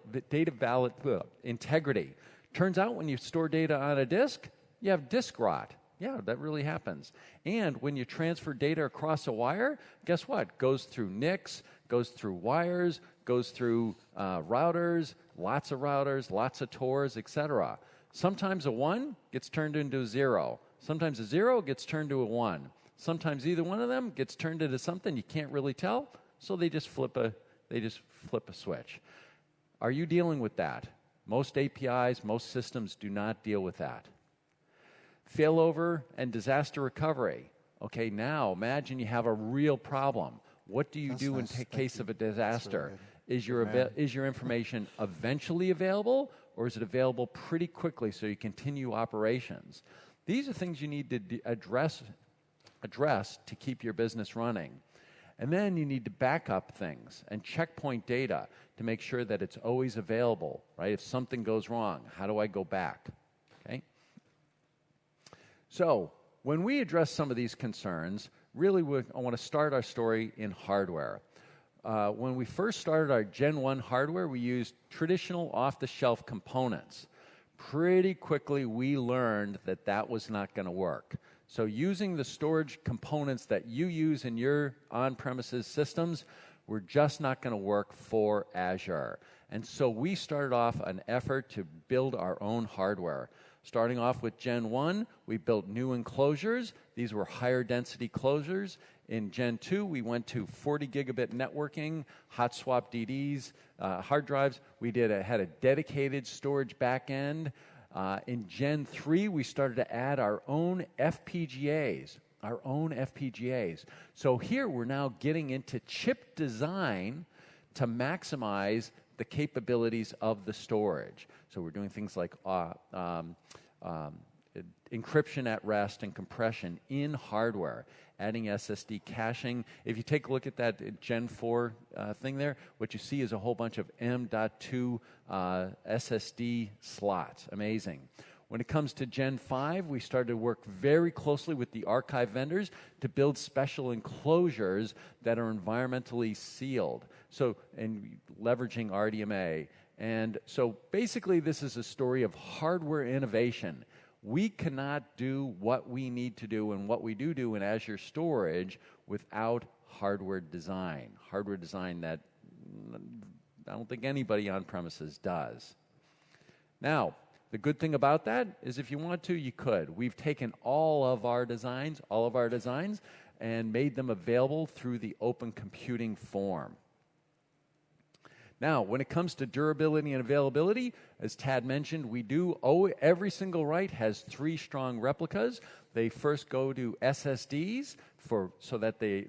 integrity. Turns out when you store data on a disk, you have disk rot. Yeah, that really happens. And when you transfer data across a wire, guess what? Goes through NICs, goes through wires, goes through routers, lots of TORs, etc. Sometimes a 1 gets turned into a 0. Sometimes a 0 gets turned to a 1. Sometimes either one of them gets turned into something you can't really tell, so they just flip a switch. Are you dealing with that? Most APIs, most systems do not deal with that. Failover and disaster recovery. Okay, now imagine you have a real problem. What do you do in case of a disaster? Is your information eventually available, or is it available pretty quickly so you continue operations? These are things you need to address to keep your business running. And then you need to back up things and checkpoint data to make sure that it's always available, right? If something goes wrong, how do I go back? Okay? So when we address some of these concerns, really I want to start our story in hardware. When we first started our Gen 1 hardware, we used traditional off-the-shelf components. Pretty quickly, we learned that that was not going to work. So using the storage components that you use in your on-premises systems were just not going to work for Azure. And so we started off an effort to build our own hardware. Starting off with Gen 1, we built new enclosures. These were higher density closures. In Gen 2, we went to 40 gigabit networking, hot swap DDs, hard drives. We had a dedicated storage backend. In Gen 3, we started to add our own FPGAs. So here we're now getting into chip design to maximize the capabilities of the storage. So we're doing things like encryption at rest and compression in hardware, adding SSD caching. If you take a look at that Gen 4 thing there, what you see is a whole bunch of M.2 SSD slots. Amazing. When it comes to Gen 5, we started to work very closely with the archive vendors to build special enclosures that are environmentally sealed, and leveraging RDMA. And so basically this is a story of hardware innovation. We cannot do what we need to do and what we do in Azure Storage without hardware design that I don't think anybody on premises does. Now, the good thing about that is if you want to, you could. We've taken all of our designs, and made them available through the open computing form. Now, when it comes to durability and availability, as Tad mentioned, every single write has 3 strong replicas. They first go to SSDs so that the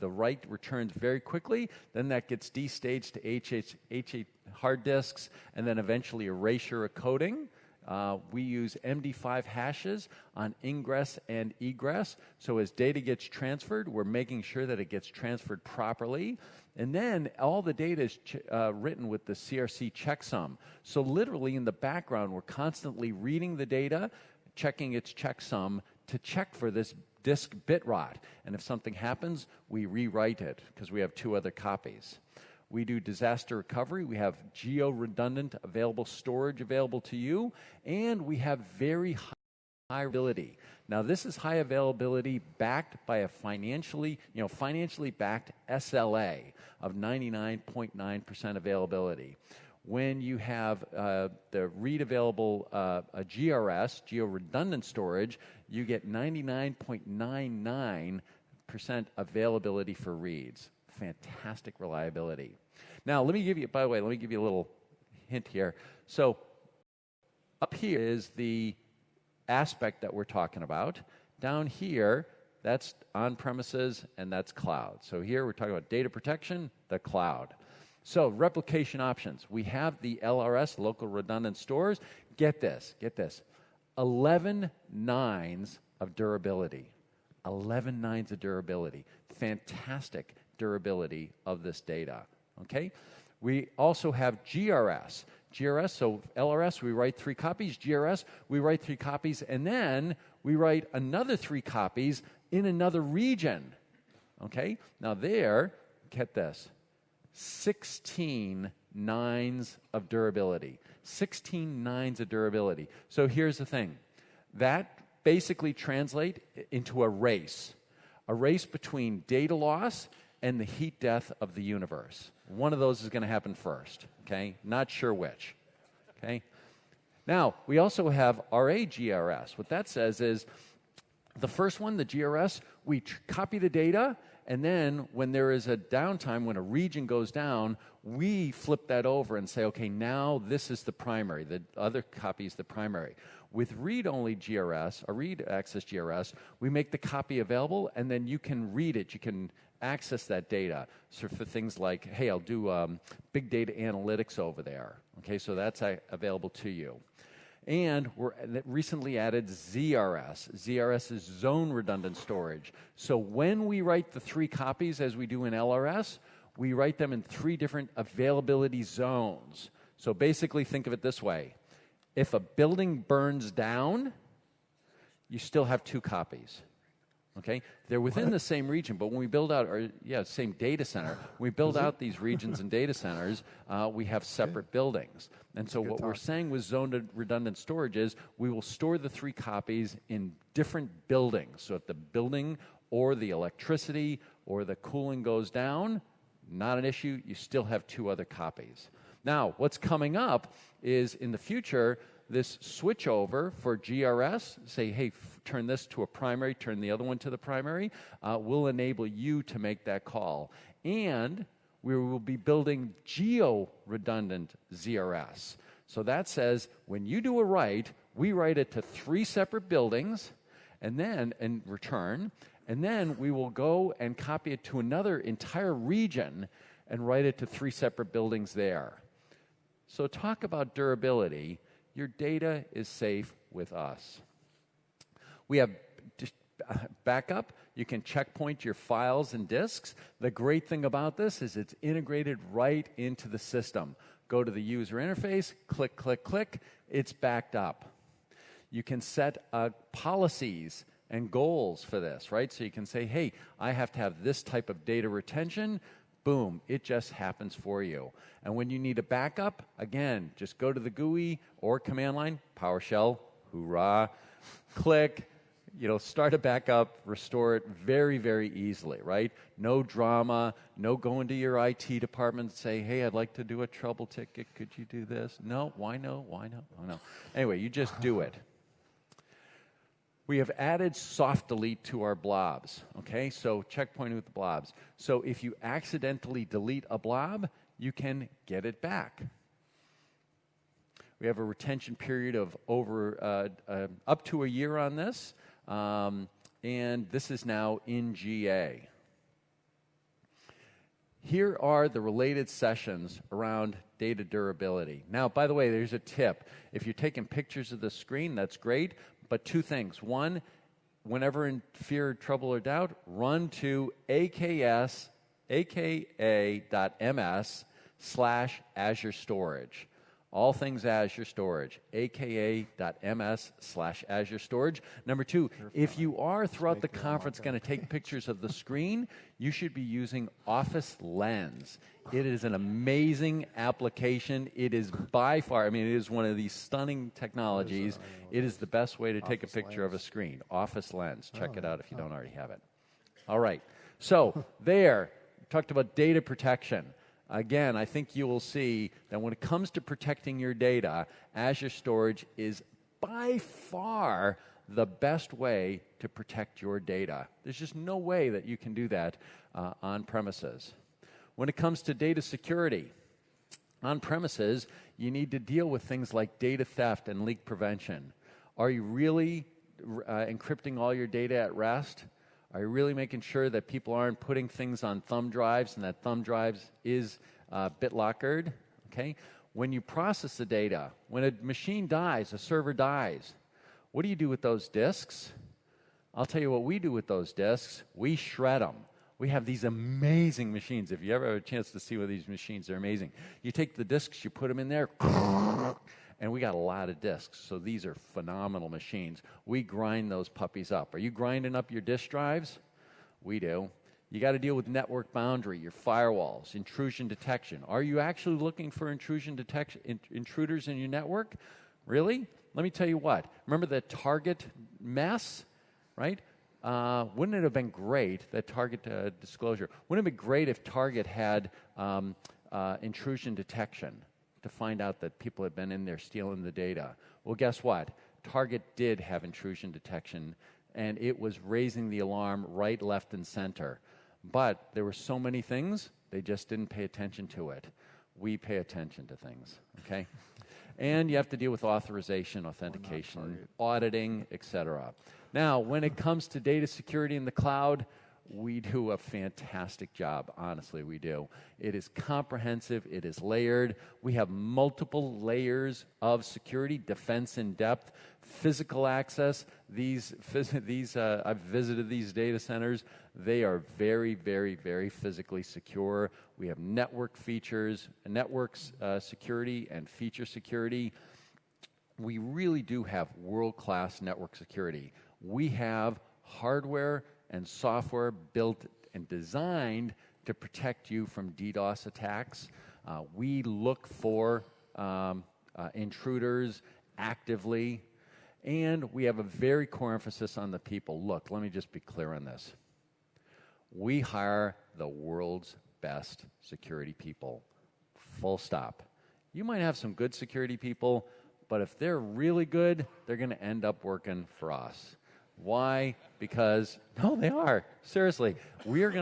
write returns very quickly. Then that gets destaged to hard disks, and then eventually erasure coding. We use MD5 hashes on ingress and egress. So as data gets transferred, we're making sure that it gets transferred properly. And then all the data is written with the CRC checksum. So literally in the background, we're constantly reading the data, checking its checksum to check for this disk bit rot. And if something happens, we rewrite it because we have 2 other copies. We do disaster recovery. We have geo-redundant available storage available to you, and we have very high availability. Now, this is high availability backed by a financially backed SLA of 99.9% availability. When you have the read available GRS, geo-redundant storage, you get 99.99% availability for reads. Fantastic reliability. Now, let me give you a little hint here. So up here is the aspect that we're talking about. Down here, that's on-premises and that's cloud. So here we're talking about data protection, the cloud. So replication options. We have the LRS, local redundant stores. Get this. 11 nines of durability. 11 nines of durability. Fantastic durability of this data, okay? We also have GRS. So LRS, we write 3 copies. GRS, we write 3 copies, and then we write another 3 copies in another region, okay? Now there, get this, 16 nines of durability. 16 nines of durability. So here's the thing. That basically translates into a race between data loss and the heat death of the universe. One of those is going to happen first, okay? Not sure which, okay? Now, we also have RA-GRS. What that says is the first one, the GRS, we copy the data, and then when there is a downtime, when a region goes down, we flip that over and say, okay, now this is the primary. The other copy is the primary. With read-only GRS, or read access GRS, we make the copy available, and then you can read it. You can access that data. So for things like, hey, I'll do big data analytics over there. Okay, so that's available to you. And we're recently added ZRS. ZRS is Zone Redundant Storage. So when we write the 3 copies, as we do in LRS, we write them in 3 different availability zones. So basically, think of it this way. If a building burns down, you still have 2 copies. Okay? They're within the same region, but when we build out, same data center, when we build out these regions and data centers, we have separate buildings. And so what we're saying with zone redundant storage is we will store the 3 copies in different buildings. So if the building or the electricity or the cooling goes down, not an issue, you still have 2 other copies. Now, what's coming up is in the future, this switchover for GRS, say, hey, turn this to a primary, turn the other one to the primary, will enable you to make that call. And we will be building geo-redundant ZRS. So that says when you do a write, we write it to 3 separate buildings, and then, in return, and then we will go and copy it to another entire region and write it to 3 separate buildings there. So talk about durability. Your data is safe with us. We have backup. You can checkpoint your files and disks. The great thing about this is it's integrated right into the system. Go to the user interface, click, click, click. It's backed up. You can set policies and goals for this, right? So you can say, hey, I have to have this type of data retention. Boom, it just happens for you. And when you need a backup, again, just go to the GUI or command line, PowerShell, hoorah, click, start a backup, restore it very, very easily, right? No drama, no going to your IT department and say, hey, I'd like to do a trouble ticket, could you do this? No, why no, why no, oh no. Anyway, you just do it. We have added soft delete to our blobs, okay? So checkpointing with the blobs. So if you accidentally delete a blob, you can get it back. We have a retention period of over up to a year on this, and this is now in GA. Here are the related sessions around data durability. Now, by the way, there's a tip. If you're taking pictures of the screen, that's great. But 2 things. One, whenever in fear, trouble, or doubt, run to aka.ms/Azure Storage. All things Azure Storage, aka.ms/Azure Storage. Number 2, if you are throughout the conference going to take pictures of the screen, you should be using Office Lens. It is an amazing application. It is by far, it is one of these stunning technologies. It is the best way to take a picture of a screen. Office Lens. Check it out if you don't already have it. All right. So there, talked about data protection. Again, I think you will see that when it comes to protecting your data, Azure Storage is by far the best way to protect your data. There's just no way that you can do that on premises. When it comes to data security, on premises, you need to deal with things like data theft and leak prevention. Are you really encrypting all your data at rest? Are you really making sure that people aren't putting things on thumb drives and that thumb drives is BitLockered? Okay? When you process the data, when a machine dies, a server dies, what do you do with those disks? I'll tell you what we do with those disks. We shred them. We have these amazing machines. If you ever have a chance to see one of these machines, they're amazing. You take the disks, you put them in there, and we got a lot of disks, so these are phenomenal machines. We grind those puppies up. Are you grinding up your disk drives? We do. You got to deal with network boundary, your firewalls, intrusion detection. Are you actually looking for intrusion detection, intruders in your network? Really? Let me tell you what. Remember the Target mess, right? Wouldn't it have been great, that Target disclosure, wouldn't it be great if Target had intrusion detection to find out that people had been in there stealing the data? Well, guess what? Target did have intrusion detection, and it was raising the alarm right, left, and center. But there were so many things, they just didn't pay attention to it. We pay attention to things, okay? And you have to deal with authorization, authentication, auditing, etc. Now, when it comes to data security in the cloud, we do a fantastic job. Honestly, we do. It is comprehensive. It is layered. We have multiple layers of security, defense in depth, physical access. I've visited these data centers. They are very, very, very physically secure. We have network features, networks security and feature security. We really do have world-class network security. We have hardware and software built and designed to protect you from DDoS attacks. We look for intruders actively, and we have a very core emphasis on the people. Look, let me just be clear on this. We hire the world's best security people, full stop. You might have some good security people, but if they're really good, they're going to end up working for us. Why? Because, no, they are. Seriously. We're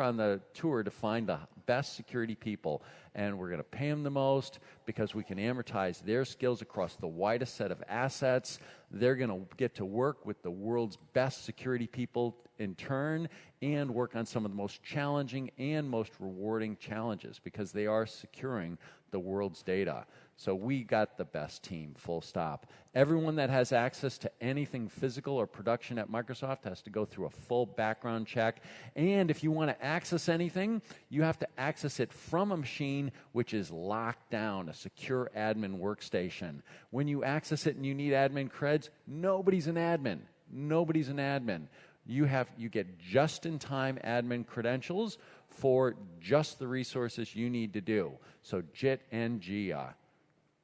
on the tour to find the best security people, and we're going to pay them the most because we can amortize their skills across the widest set of assets. They're going to get to work with the world's best security people in turn and work on some of the most challenging and most rewarding challenges because they are securing the world's data. So we got the best team, full stop. Everyone that has access to anything physical or production at Microsoft has to go through a full background check. And if you want to access anything, you have to access it from a machine which is locked down, a secure admin workstation. When you access it and you need admin creds, nobody's an admin. Nobody's an admin. You get just-in-time admin credentials for just the resources you need to do. So JIT and GIA.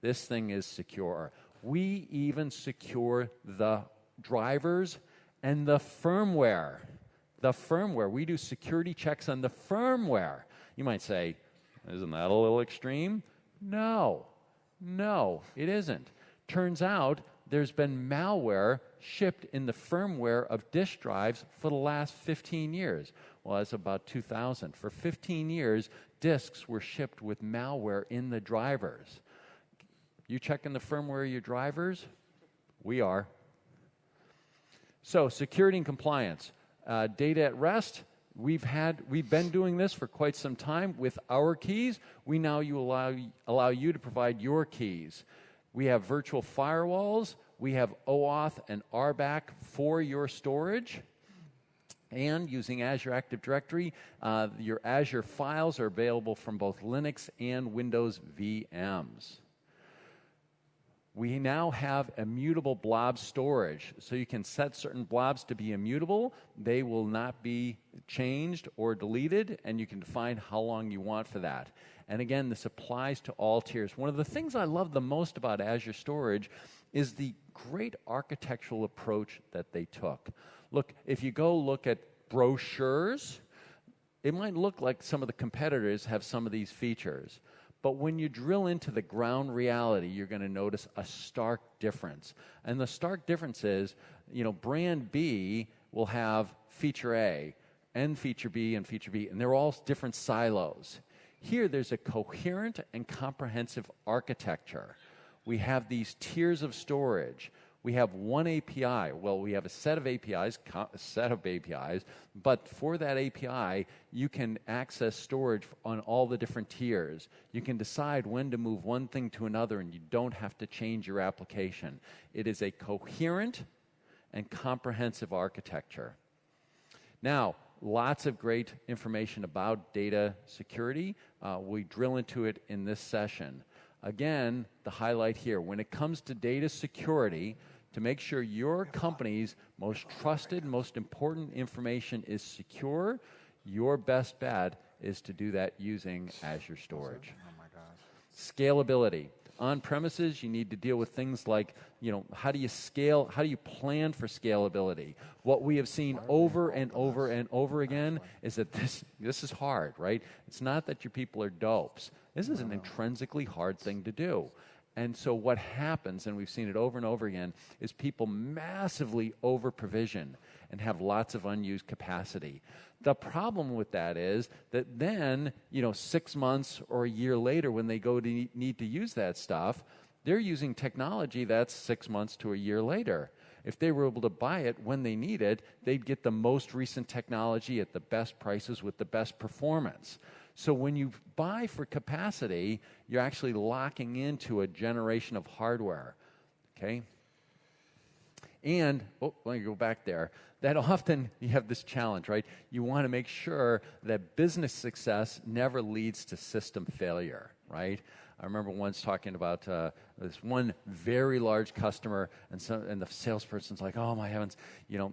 This thing is secure. We even secure the drivers and the firmware. The firmware. We do security checks on the firmware. You might say, isn't that a little extreme? No, it isn't. Turns out there's been malware shipped in the firmware of disk drives for the last 15 years. Well, that's about 2000. For 15 years, disks were shipped with malware in the drivers. You checking the firmware of your drivers? We are. So, security and compliance. Data at rest. We've been doing this for quite some time with our keys. We now allow you to provide your keys. We have virtual firewalls. We have OAuth and RBAC for your storage. And using Azure Active Directory, your Azure files are available from both Linux and Windows VMs. We now have immutable blob storage, so you can set certain blobs to be immutable. They will not be changed or deleted, and you can define how long you want for that. And again, this applies to all tiers. One of the things I love the most about Azure Storage is the great architectural approach that they took. Look, if you go look at brochures, it might look like some of the competitors have some of these features. But when you drill into the ground reality, you're going to notice a stark difference. And the stark difference is, brand B will have feature A, and feature B, and feature B, and they're all different silos. Here, there's a coherent and comprehensive architecture. We have these tiers of storage. We have one API. Well, we have a set of APIs, but for that API, you can access storage on all the different tiers. You can decide when to move one thing to another, and you don't have to change your application. It is a coherent and comprehensive architecture. Now, lots of great information about data security. We drill into it in this session. Again, the highlight here, when it comes to data security, to make sure your company's most trusted, most important information is secure, your best bet is to do that using Azure Storage. Oh my gosh. Scalability. On premises, you need to deal with things like, how do you scale, how do you plan for scalability? What we have seen over and over and over again is that this is hard, right? It's not that your people are dopes. This is an intrinsically hard thing to do. And so what happens, and we've seen it over and over again, is people massively over-provision and have lots of unused capacity. The problem with that is that then, 6 months or a year later when they go to need to use that stuff, they're using technology that's 6 months to a year later. if they were able to buy it when they need it, they'd get the most recent technology at the best prices with the best performance. So when you buy for capacity, you're actually locking into a generation of hardware, okay? And, let me go back there, that often you have this challenge, right? You want to make sure that business success never leads to system failure, right? I remember once talking about this one very large customer, and the salesperson's like, oh, my heavens.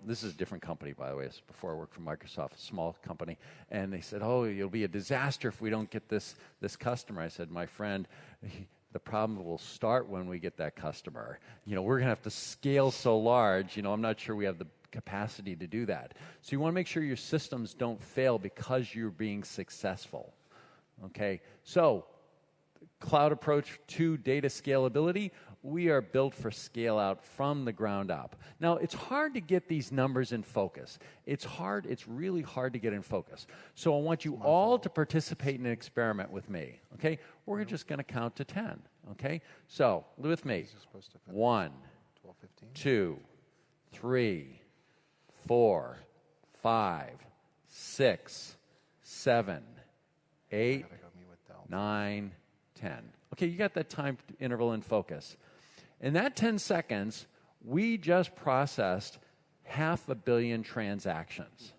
This is a different company, by the way. This is before I worked for Microsoft, a small company. And they said, oh, it'll be a disaster if we don't get this customer. I said, my friend, the problem will start when we get that customer. We're going to have to scale so large. I'm not sure we have the capacity to do that. So you want to make sure your systems don't fail because you're being successful. Okay, so cloud approach to data scalability, we are built for scale out from the ground up. Now, it's hard to get these numbers in focus. It's really hard to get in focus. So I want you all to participate in an experiment with me, okay? We're just going to count to 10, okay? So, with me. 1, 2, 3, 4, 5, 6, 7, 8, 9, 10. Okay, you got that time interval in focus. In that 10 seconds, we just processed 500 million transactions.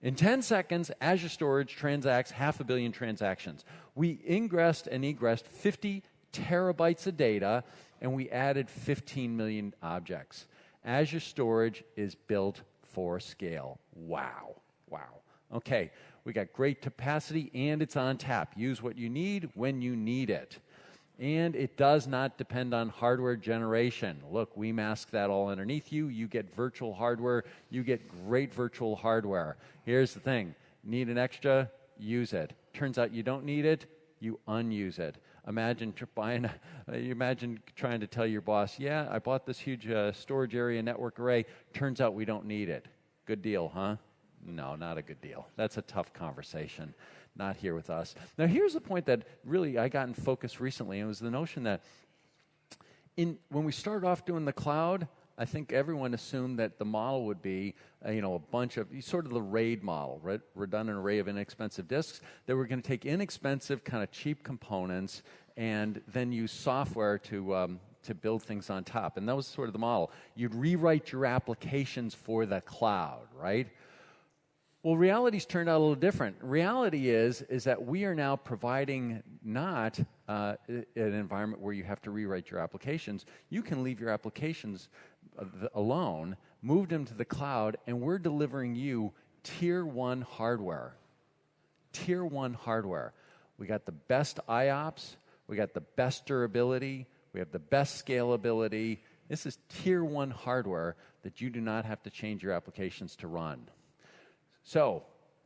In 10 seconds, Azure Storage transacts 500 million transactions. We ingressed and egressed 50 terabytes of data, and we added 15 million objects. Azure Storage is built for scale. Wow. Wow. Okay, we got great capacity, and it's on tap. Use what you need when you need it. And it does not depend on hardware generation. Look, we mask that all underneath you. You get virtual hardware. You get great virtual hardware. Here's the thing. Need an extra? Use it. Turns out you don't need it, you unuse it. Imagine trying to tell your boss, yeah, I bought this huge storage area network array. Turns out we don't need it. Good deal, huh? No, not a good deal. That's a tough conversation. Not here with us. Now, here's the point that really I got in focus recently, and it was the notion that when we started off doing the cloud, I think everyone assumed that the model would be, a bunch of, sort of the RAID model, right? Redundant array of inexpensive disks, that we're going to take inexpensive, kind of cheap components and then use software to build things on top. And that was sort of the model. You'd rewrite your applications for the cloud, right? Well, reality's turned out a little different. Reality is that we are now providing not an environment where you have to rewrite your applications. You can leave your applications alone, move them to the cloud, and we're delivering you Tier 1 hardware. Tier 1 hardware. We got the best IOPS, we got the best durability, we have the best scalability. This is Tier 1 hardware that you do not have to change your applications to run. So,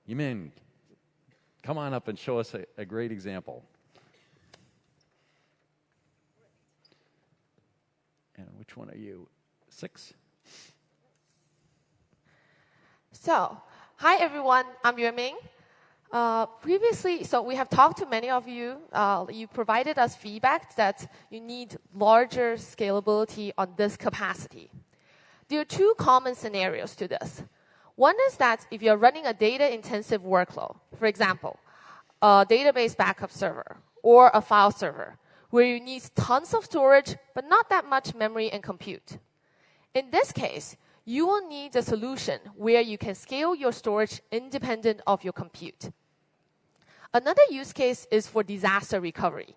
Yamin, come on up and show us a great example. And which one are you? 6? So, hi everyone, I'm Yueming. Previously, we have talked to many of you. You provided us feedback that you need larger scalability on this capacity. There are two common scenarios to this. One is that if you're running a data-intensive workload, for example, a database backup server or a file server, where you need tons of storage but not that much memory and compute. In this case, you will need a solution where you can scale your storage independent of your compute. Another use case is for disaster recovery.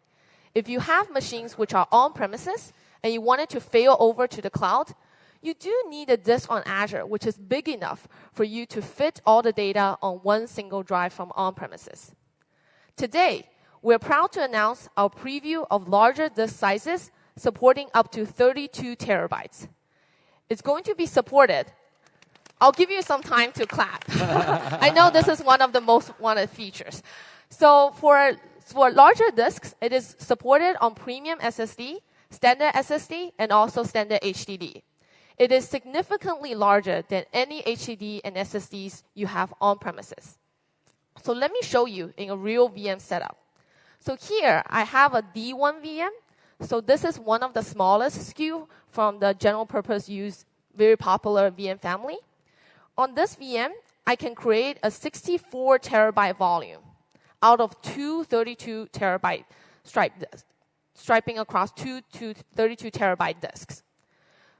If you have machines which are on-premises and you want it to fail over to the cloud, you do need a disk on Azure which is big enough for you to fit all the data on one single drive from on-premises. Today, we're proud to announce our preview of larger disk sizes supporting up to 32 terabytes. It's going to be supported. I'll give you some time to clap. I know this is one of the most wanted features. So for larger disks, it is supported on premium SSD, standard SSD, and also standard HDD. It is significantly larger than any HDD and SSDs you have on premises. So let me show you in a real VM setup. So here, I have a D1 VM. So this is one of the smallest SKU from the general purpose use very popular VM family. On this VM, I can create a 64 terabyte volume out of two 32 terabyte striping across two 32 terabyte disks.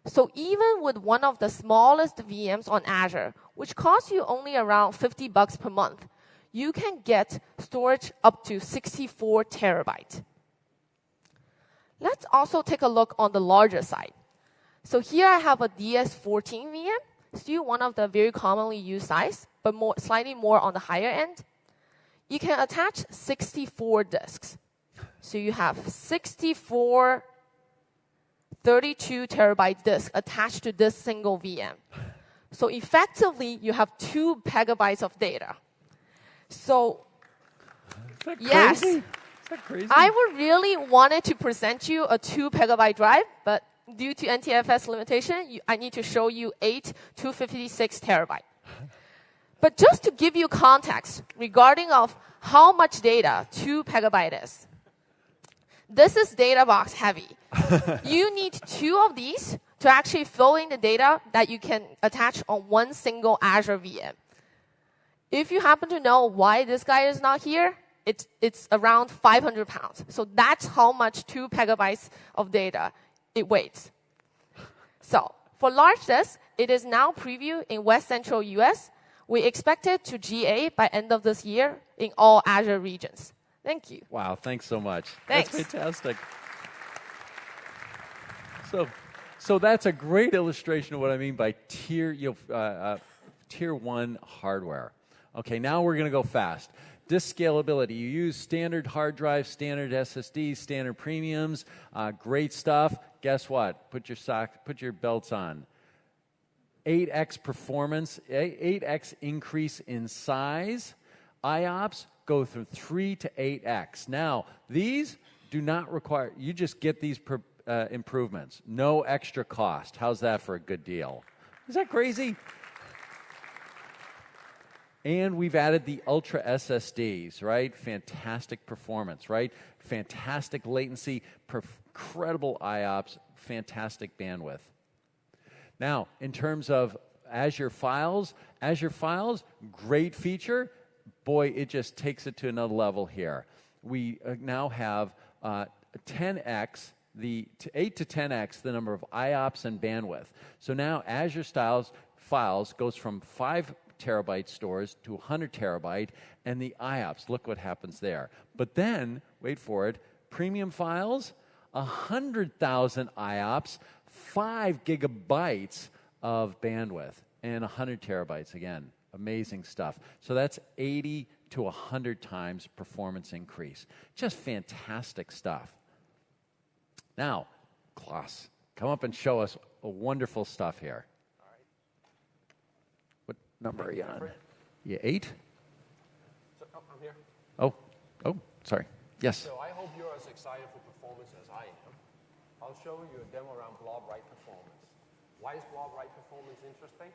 So even with one of the smallest VMs on Azure, which costs you only around $50 per month, you can get storage up to 64 terabyte. Let's also take a look on the larger side. So here I have a DS14 VM, still one of the very commonly used size, but slightly more on the higher end. You can attach 64 disks. So you have 64 32 terabyte disks attached to this single VM. So effectively, you have 2 petabytes of data. So Is that crazy? yes, Is that crazy? I would really wanted to present you a 2 petabyte drive, but due to NTFS limitation, I need to show you 8 256 terabyte. But just to give you context regarding of how much data 2 petabyte is, this is data box heavy. You need 2 of these to actually fill in the data that you can attach on one single Azure VM. If you happen to know why this guy is not here, it's around 500 pounds. So that's how much 2 petabytes of data it weighs. So for large disks, it is now previewed in West Central US. We expect it to GA by end of this year in all Azure regions. Thank you. Wow, thanks so much. Thanks. That's fantastic. So that's a great illustration of what I mean by tier 1 hardware. Okay, now we're going to go fast. Disk scalability. You use standard hard drives, standard SSDs, standard premiums. Great stuff. Guess what? Put your belts on. 8x performance, 8x increase in size. IOPS go from 3 to 8x. Now, these do not require, you just get these improvements. No extra cost. How's that for a good deal? Is that crazy? And we've added the Ultra SSDs, right? Fantastic performance, right? Fantastic latency, incredible IOPS, fantastic bandwidth. Now, in terms of Azure Files, great feature. Boy, it just takes it to another level here. We now have 10x, 8 to 10x the number of IOPS and bandwidth. So now Azure Files goes from 5 terabyte stores to 100 terabyte, and the IOPS, look what happens there. But then, wait for it, premium files, 100,000 IOPS, 5 gigabytes of bandwidth, and 100 terabytes again. Amazing stuff. So that's 80 to 100 times performance increase. Just fantastic stuff. Now, Klaus, come up and show us a wonderful stuff here. All right. What number are you on? You 8? So, I'm here. Oh, sorry. Yes. So I hope you're as excited for performance as I am. I'll show you a demo around Blob Write Performance. Why is Blob Write Performance interesting?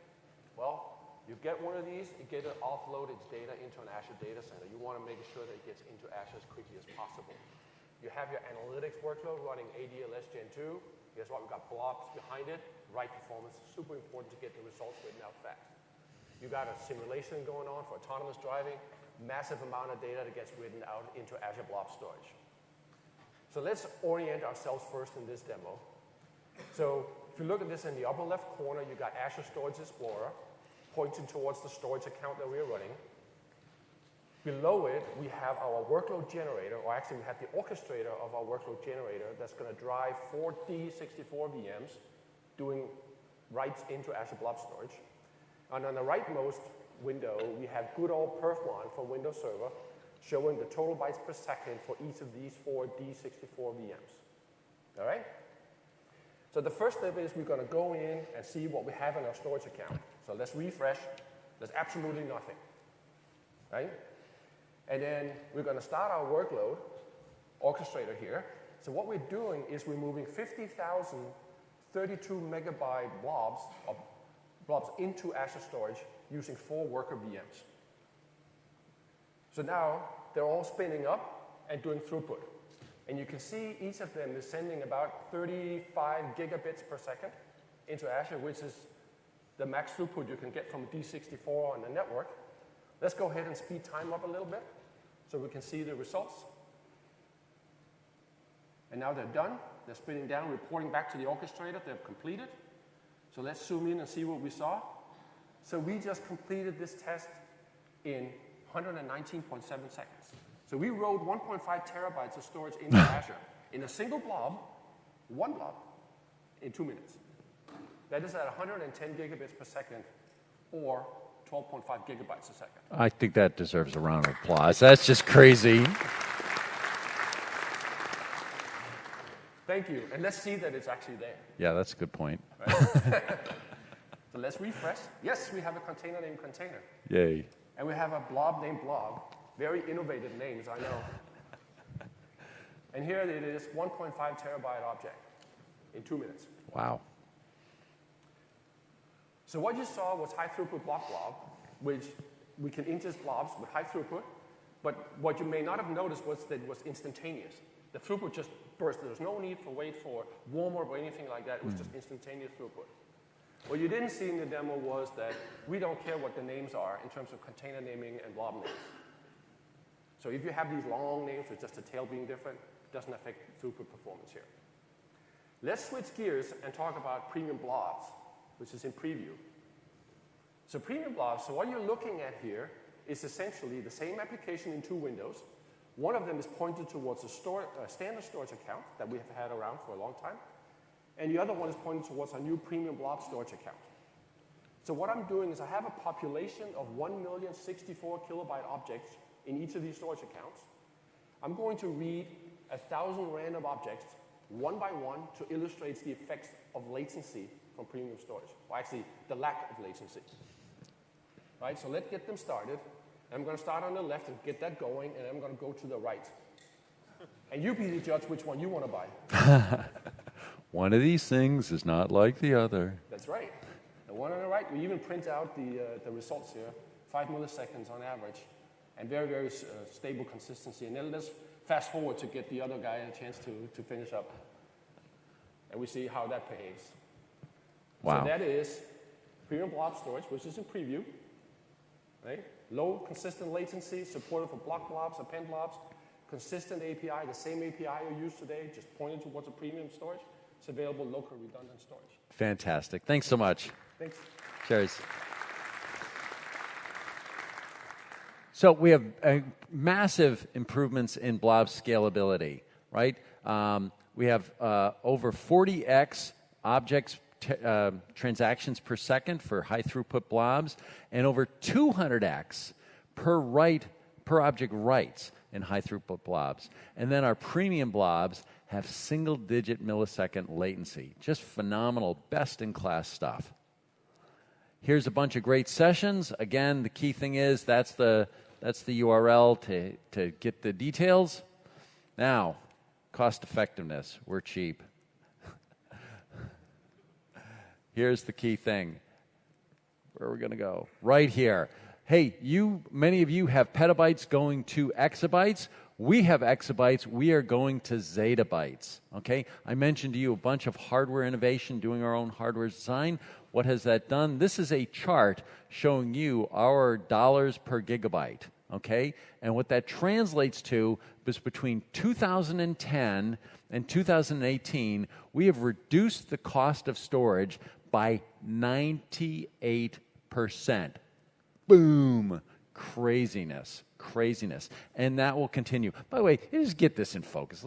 Well, you get one of these, you get to offload its data into an Azure data center. You want to make sure that it gets into Azure as quickly as possible. You have your analytics workload running ADLS Gen 2. Guess what? We've got blobs behind it. Write performance is super important to get the results written out fast. You got a simulation going on for autonomous driving. Massive amount of data that gets written out into Azure Blob Storage. So let's orient ourselves first in this demo. So if you look at this in the upper left corner, you got Azure Storage Explorer pointing towards the storage account that we're running. Below it, we have our workload generator, or actually we have the orchestrator of our workload generator that's going to drive 4 D64 VMs doing writes into Azure Blob Storage. And on the rightmost window, we have good old perf1 from Windows Server showing the total bytes per second for each of these 4 D64 VMs. All right? So the first step is we're going to go in and see what we have in our storage account. So let's refresh. There's absolutely nothing. Right? And then we're going to start our workload orchestrator here. So what we're doing is we're moving 50,000 32 megabyte blobs into Azure Storage using 4 worker VMs. So now they're all spinning up and doing throughput. And you can see each of them is sending about 35 gigabits per second into Azure, which is the max throughput you can get from D64 on the network. Let's go ahead and speed time up a little bit so we can see the results. And now they're done. They're spinning down, reporting back to the orchestrator. They've completed. So let's zoom in and see what we saw. So we just completed this test in 119.7 seconds. So we wrote 1.5 terabytes of storage into Azure in a single blob, one blob, in 2 minutes. That is at 110 gigabits per second, or 12.5 gigabytes a second. I think that deserves a round of applause. That's just crazy. Thank you. And let's see that it's actually there. Yeah, that's a good point. Right? So let's refresh. Yes, we have a container named container. Yay. And we have a blob named blob. Very innovative names, I know. And here it is, 1.5 terabyte object in 2 minutes. Wow. So what you saw was high throughput blob, which we can ingest blobs with high throughput. But what you may not have noticed was that it was instantaneous. The throughput just burst. There was no need for wait for warm up or anything like that. It was just instantaneous throughput. What you didn't see in the demo was that we don't care what the names are in terms of container naming and blob names. So if you have these long names with just the tail being different, it doesn't affect throughput performance here. Let's switch gears and talk about premium blobs, which is in preview. So premium blobs, so what you're looking at here is essentially the same application in 2 windows. One of them is pointed towards a standard storage account that we have had around for a long time. And the other one is pointed towards our new premium blob storage account. So what I'm doing is I have a population of 1,064 kilobyte objects in each of these storage accounts. I'm going to read 1,000 random objects one by one to illustrate the effects of latency from premium storage, or actually the lack of latency. Right, so let's get them started. I'm going to start on the left and get that going, and I'm going to go to the right. And you be the judge which one you want to buy. One of these things is not like the other. That's right. The one on the right, we even print out the results here, 5 milliseconds on average, and very, very stable consistency. And then let's fast forward to get the other guy a chance to finish up. And we see how that behaves. Wow. So that is premium blob storage, which is in preview. Right? Low, consistent latency, supported for block blobs, append blobs, consistent API, the same API you use today, just pointed towards a premium storage. It's available local redundant storage. Fantastic. Thanks so much. Thanks. Cheers. So we have massive improvements in blob scalability, right? We have over 40x objects transactions per second for high throughput blobs, and over 200x per object writes in high throughput blobs. And then our premium blobs have single-digit millisecond latency. Just phenomenal, best-in-class stuff. Here's a bunch of great sessions. Again, the key thing is that's the URL to get the details. Now, cost effectiveness. We're cheap. Here's the key thing. Where are we going to go? Right here. Hey, many of you have petabytes going to exabytes. We have exabytes. We are going to zettabytes. Okay? I mentioned to you a bunch of hardware innovation, doing our own hardware design. What has that done? This is a chart showing you our dollars per gigabyte. Okay? And what that translates to is between 2010 and 2018, we have reduced the cost of storage by 98%. Boom! Craziness. And that will continue. By the way, let's get this in focus.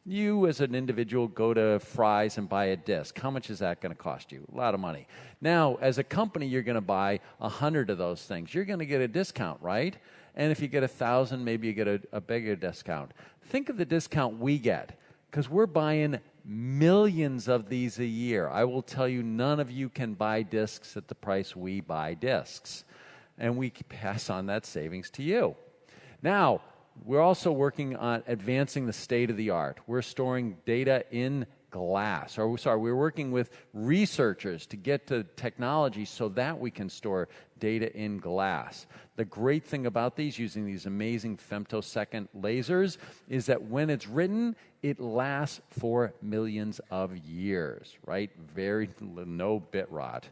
You, as an individual, go to Fry's and buy a disk. How much is that going to cost you? A lot of money. Now, as a company, you're going to buy 100 of those things. You're going to get a discount, right? And if you get 1,000, maybe you get a bigger discount. Think of the discount we get, because we're buying millions of these a year. I will tell you, none of you can buy disks at the price we buy disks. And we pass on that savings to you. Now, we're also working on advancing the state of the art. We're storing data in glass. We're working with researchers to get to technology so that we can store data in glass. The great thing about these, using these amazing femtosecond lasers, is that when it's written, it lasts for millions of years, right? No bit rot.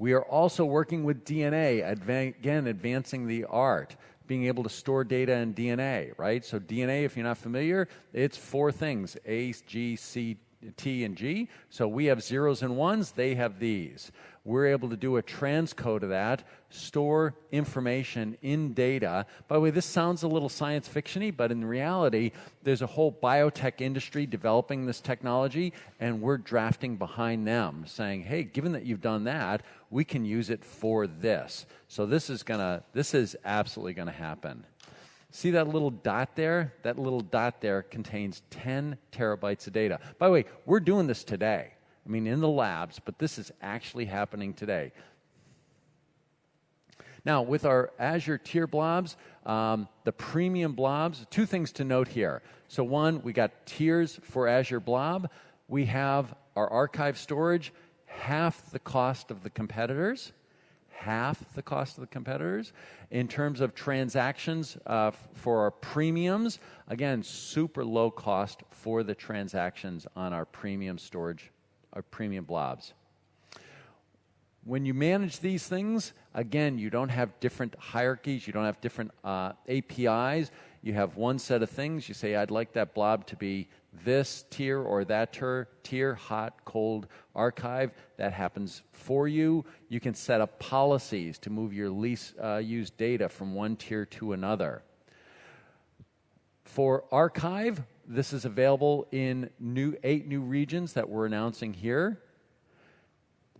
We are also working with DNA, again, advancing the art, being able to store data in DNA, right? So DNA, if you're not familiar, it's 4 things, A, G, C, T, and G. So we have zeros and ones, they have these. We're able to do a transcode of that, store information in data. By the way, this sounds a little science fiction-y, but in reality, there's a whole biotech industry developing this technology, and we're drafting behind them, saying, hey, given that you've done that, we can use it for this. So this is absolutely gonna happen. See that little dot there? That little dot there contains 10 terabytes of data. By the way, we're doing this today. I mean, in the labs, but this is actually happening today. Now, with our Azure tier blobs, the premium blobs, 2 things to note here. So one, we got tiers for Azure Blob. We have our archive storage, half the cost of the competitors. Half the cost of the competitors. In terms of transactions for our premiums, again, super low cost for the transactions on our premium storage, our premium blobs. When you manage these things, again, you don't have different hierarchies, you don't have different APIs. You have one set of things. You say, I'd like that blob to be this tier or that tier, hot, cold, archive. That happens for you. You can set up policies to move your least used data from one tier to another. For archive, this is available in 8 new regions that we're announcing here.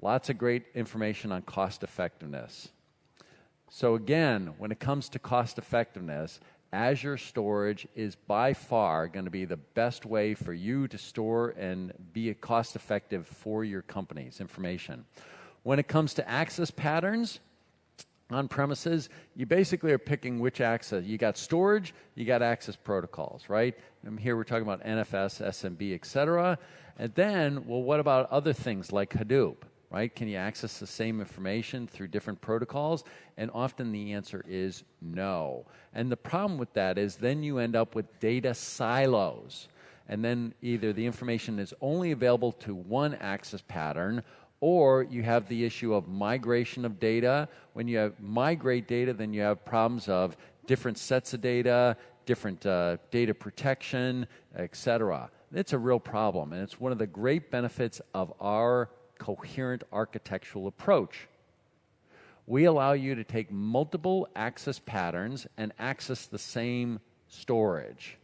Lots of great information on cost effectiveness. So again, when it comes to cost effectiveness, Azure Storage is by far going to be the best way for you to store and be cost effective for your company's information. When it comes to access patterns on premises, you basically are picking which access. You got storage, you got access protocols, right? And here we're talking about NFS, SMB, etc. And then, well, what about other things like Hadoop? Right? Can you access the same information through different protocols? And often the answer is no. And the problem with that is then you end up with data silos. And then either the information is only available to one access pattern, or you have the issue of migration of data. When you migrate data, then you have problems of different sets of data, different data protection, etc. It's a real problem, and it's one of the great benefits of our coherent architectural approach. We allow you to take multiple access patterns and access the same storage.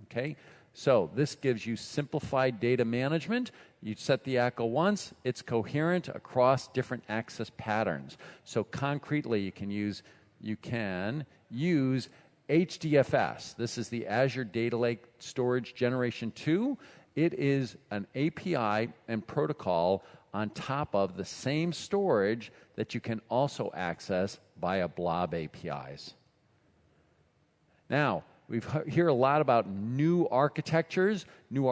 Okay? So this gives you simplified data management. You set the ACO once, it's coherent across different access patterns. So concretely, you can use HDFS. This is the Azure Data Lake Storage Generation 2. It is an API and protocol on top of the same storage that you can also access via Blob APIs. Now, we hear a lot about new architectures like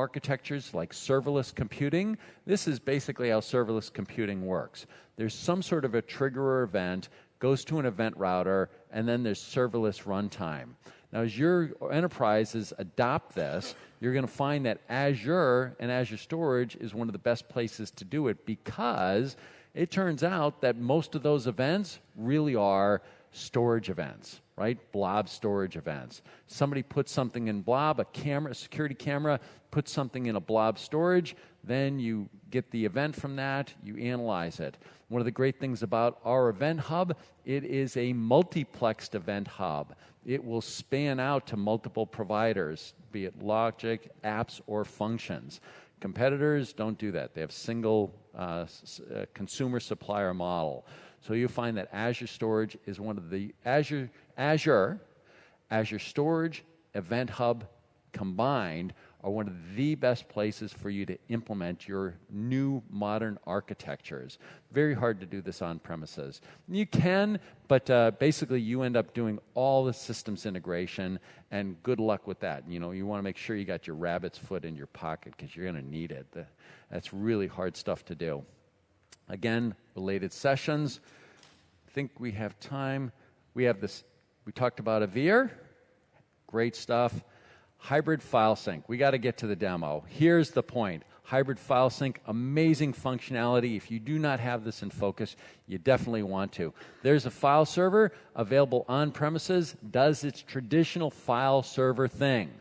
serverless computing. This is basically how serverless computing works. There's some sort of a trigger event, goes to an event router, and then there's serverless runtime. Now, as your enterprises adopt this, you're going to find that Azure and Azure Storage is one of the best places to do it, because it turns out that most of those events really are storage events, right? Blob storage events. Somebody puts something in Blob, a security camera, puts something in a Blob storage, then you get the event from that, you analyze it. One of the great things about our event hub, it is a multiplexed event hub. It will span out to multiple providers, be it logic, apps, or functions. Competitors don't do that. They have single consumer supplier model. So you find that Azure Storage is one of the Azure Storage, Event Hub combined are one of the best places for you to implement your new modern architectures. Very hard to do this on premises. You can, but basically you end up doing all the systems integration, and good luck with that. You know, you want to make sure you got your rabbit's foot in your pocket, because you're going to need it. That's really hard stuff to do. Again, related sessions. I think we have time. We have this, we talked about Avere. Great stuff. Hybrid file sync. We got to get to the demo. Here's the point. hybrid file sync, amazing functionality. If you do not have this in focus, you definitely want to. There's a file server available on premises, does its traditional file server thing,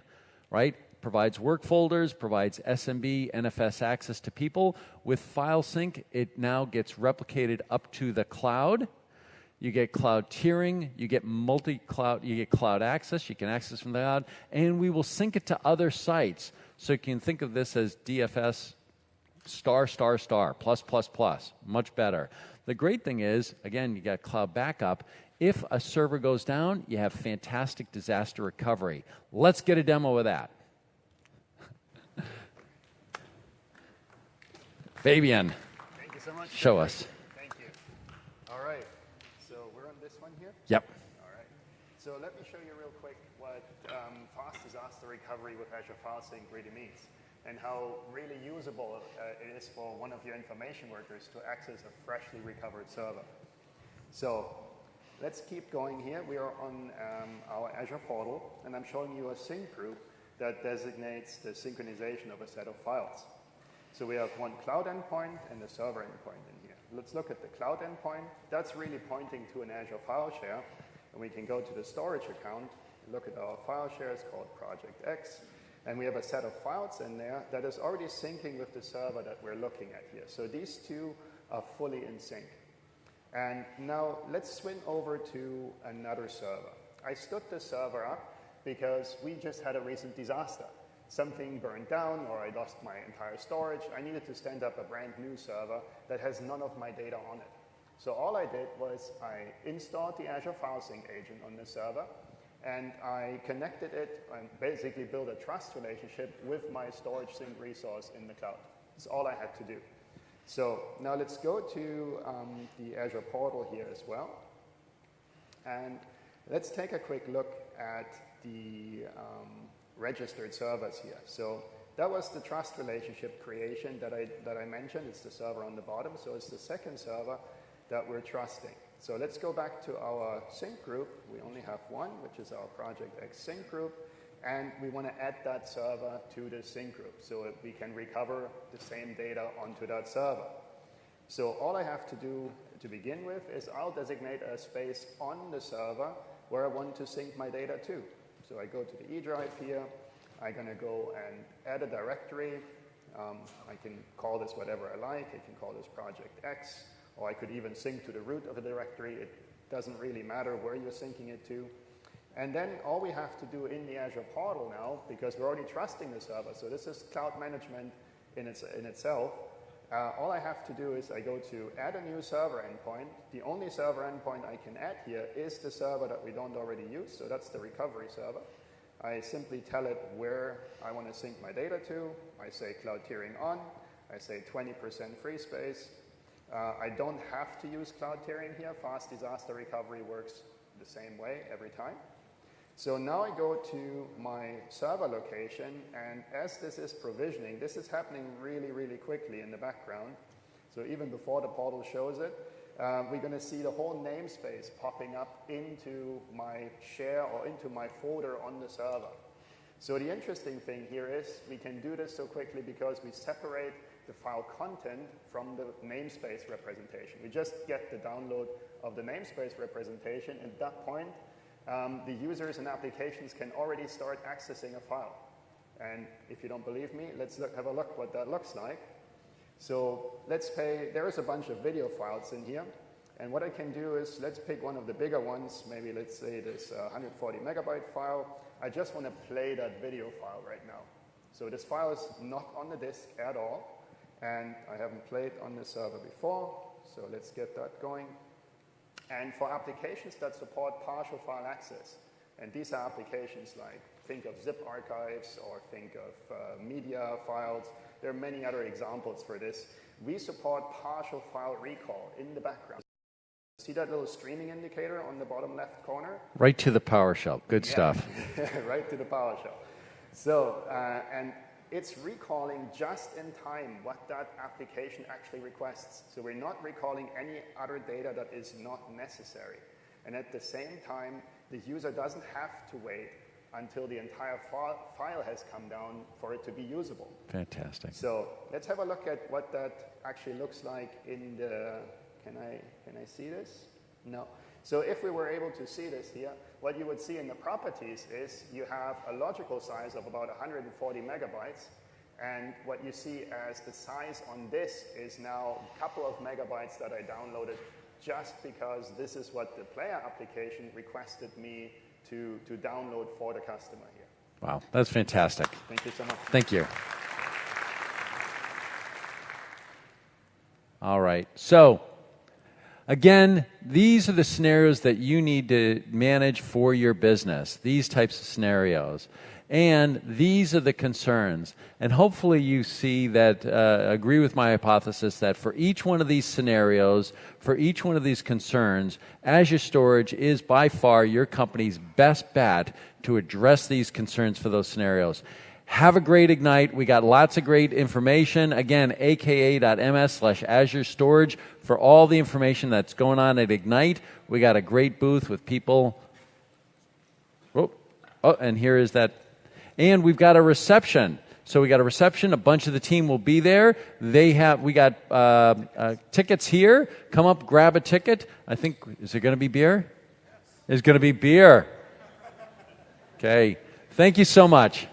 right? Provides work folders, provides SMB, NFS access to people. With file sync, it now gets replicated up to the cloud. You get cloud tiering, you get multi-cloud, you get cloud access, you can access from the cloud, and we will sync it to other sites. So you can think of this as DFS ***+++, much better. The great thing is, again, you got cloud backup. If a server goes down, you have fantastic disaster recovery. Let's get a demo of that. Fabian, thank you so much. show us. Thank you. All right. So we're on this one here? Yep. All right. So let me show you real quick what fast disaster recovery with Azure File Sync really means and how really usable it is for one of your information workers to access a freshly recovered server. So let's keep going here. We are on our Azure portal, and I'm showing you a sync group that designates the synchronization of a set of files. So we have one cloud endpoint and a server endpoint in here. Let's look at the cloud endpoint. That's really pointing to an Azure file share. And we can go to the storage account, look at our file shares called Project X, and we have a set of files in there that is already syncing with the server that we're looking at here. So these two are fully in sync. And now let's swing over to another server. I stood this server up because we just had a recent disaster. Something burned down or I lost my entire storage. I needed to stand up a brand new server that has none of my data on it. So all I did was I installed the Azure File Sync agent on the server, and I connected it and basically built a trust relationship with my storage sync resource in the cloud. That's all I had to do. So now let's go to the Azure portal here as well. And let's take a quick look at the registered servers here. So that was the trust relationship creation that I mentioned. It's the server on the bottom. So it's the second server that we're trusting. So let's go back to our sync group. We only have one, which is our Project X sync group. And we want to add that server to the sync group so that we can recover the same data onto that server. So all I have to do to begin with is I'll designate a space on the server where I want to sync my data to. So I go to the E drive here. I'm going to go and add a directory. I can call this whatever I like. I can call this Project X, or I could even sync to the root of a directory. It doesn't really matter where you're syncing it to. And then all we have to do in the Azure portal now, because we're already trusting the server, so this is cloud management in itself. All I have to do is I go to add a new server endpoint. The only server endpoint I can add here is the server that we don't already use, so that's the recovery server. I simply tell it where I want to sync my data to. I say cloud tiering on. I say 20% free space. I don't have to use cloud tiering here. Fast disaster recovery works the same way every time. So now I go to my server location, and as this is provisioning, this is happening really, really quickly in the background. So even before the portal shows it, we're going to see the whole namespace popping up into my share or into my folder on the server. So the interesting thing here is we can do this so quickly because we separate the file content from the namespace representation. We just get the download of the namespace representation, and at that point, the users and applications can already start accessing a file. And if you don't believe me, let's have a look what that looks like. So there is a bunch of video files in here. And what I can do is let's pick one of the bigger ones. Maybe let's say this 140 megabyte file. I just want to play that video file right now. So this file is not on the disk at all. And I haven't played on the server before. So let's get that going. And for applications that support partial file access, and these are applications like, think of zip archives or think of media files. There are many other examples for this. We support partial file recall in the background. See that little streaming indicator on the bottom left corner? Right to the PowerShell. Good stuff. Right to the PowerShell. So, and it's recalling just in time what that application actually requests. So we're not recalling any other data that is not necessary. And at the same time, the user doesn't have to wait until the entire file has come down for it to be usable. Fantastic. So let's have a look at what that actually looks like in the, can I see this? No. So if we were able to see this here, what you would see in the properties is you have a logical size of about 140 megabytes, and what you see as the size on this is now a couple of megabytes that I downloaded just because this is what the player application requested me to download for the customer here. Wow, that's fantastic. Thank you so much. Thank you. All right. So, again, these are the scenarios that you need to manage for your business, these types of scenarios. And these are the concerns. And hopefully you see that, agree with my hypothesis that for each one of these scenarios, for each one of these concerns, Azure Storage is by far your company's best bet to address these concerns for those scenarios. Have a great Ignite. We got lots of great information. Again, aka.ms/Azure Storage for all the information that's going on at Ignite. We got a great booth with people. Oh, and here is that. And we've got a reception. So we got a reception. A bunch of the team will be there. We got tickets here. Come up, grab a ticket. I think, is there going to be beer? There's going to be beer. Okay. Thank you so much.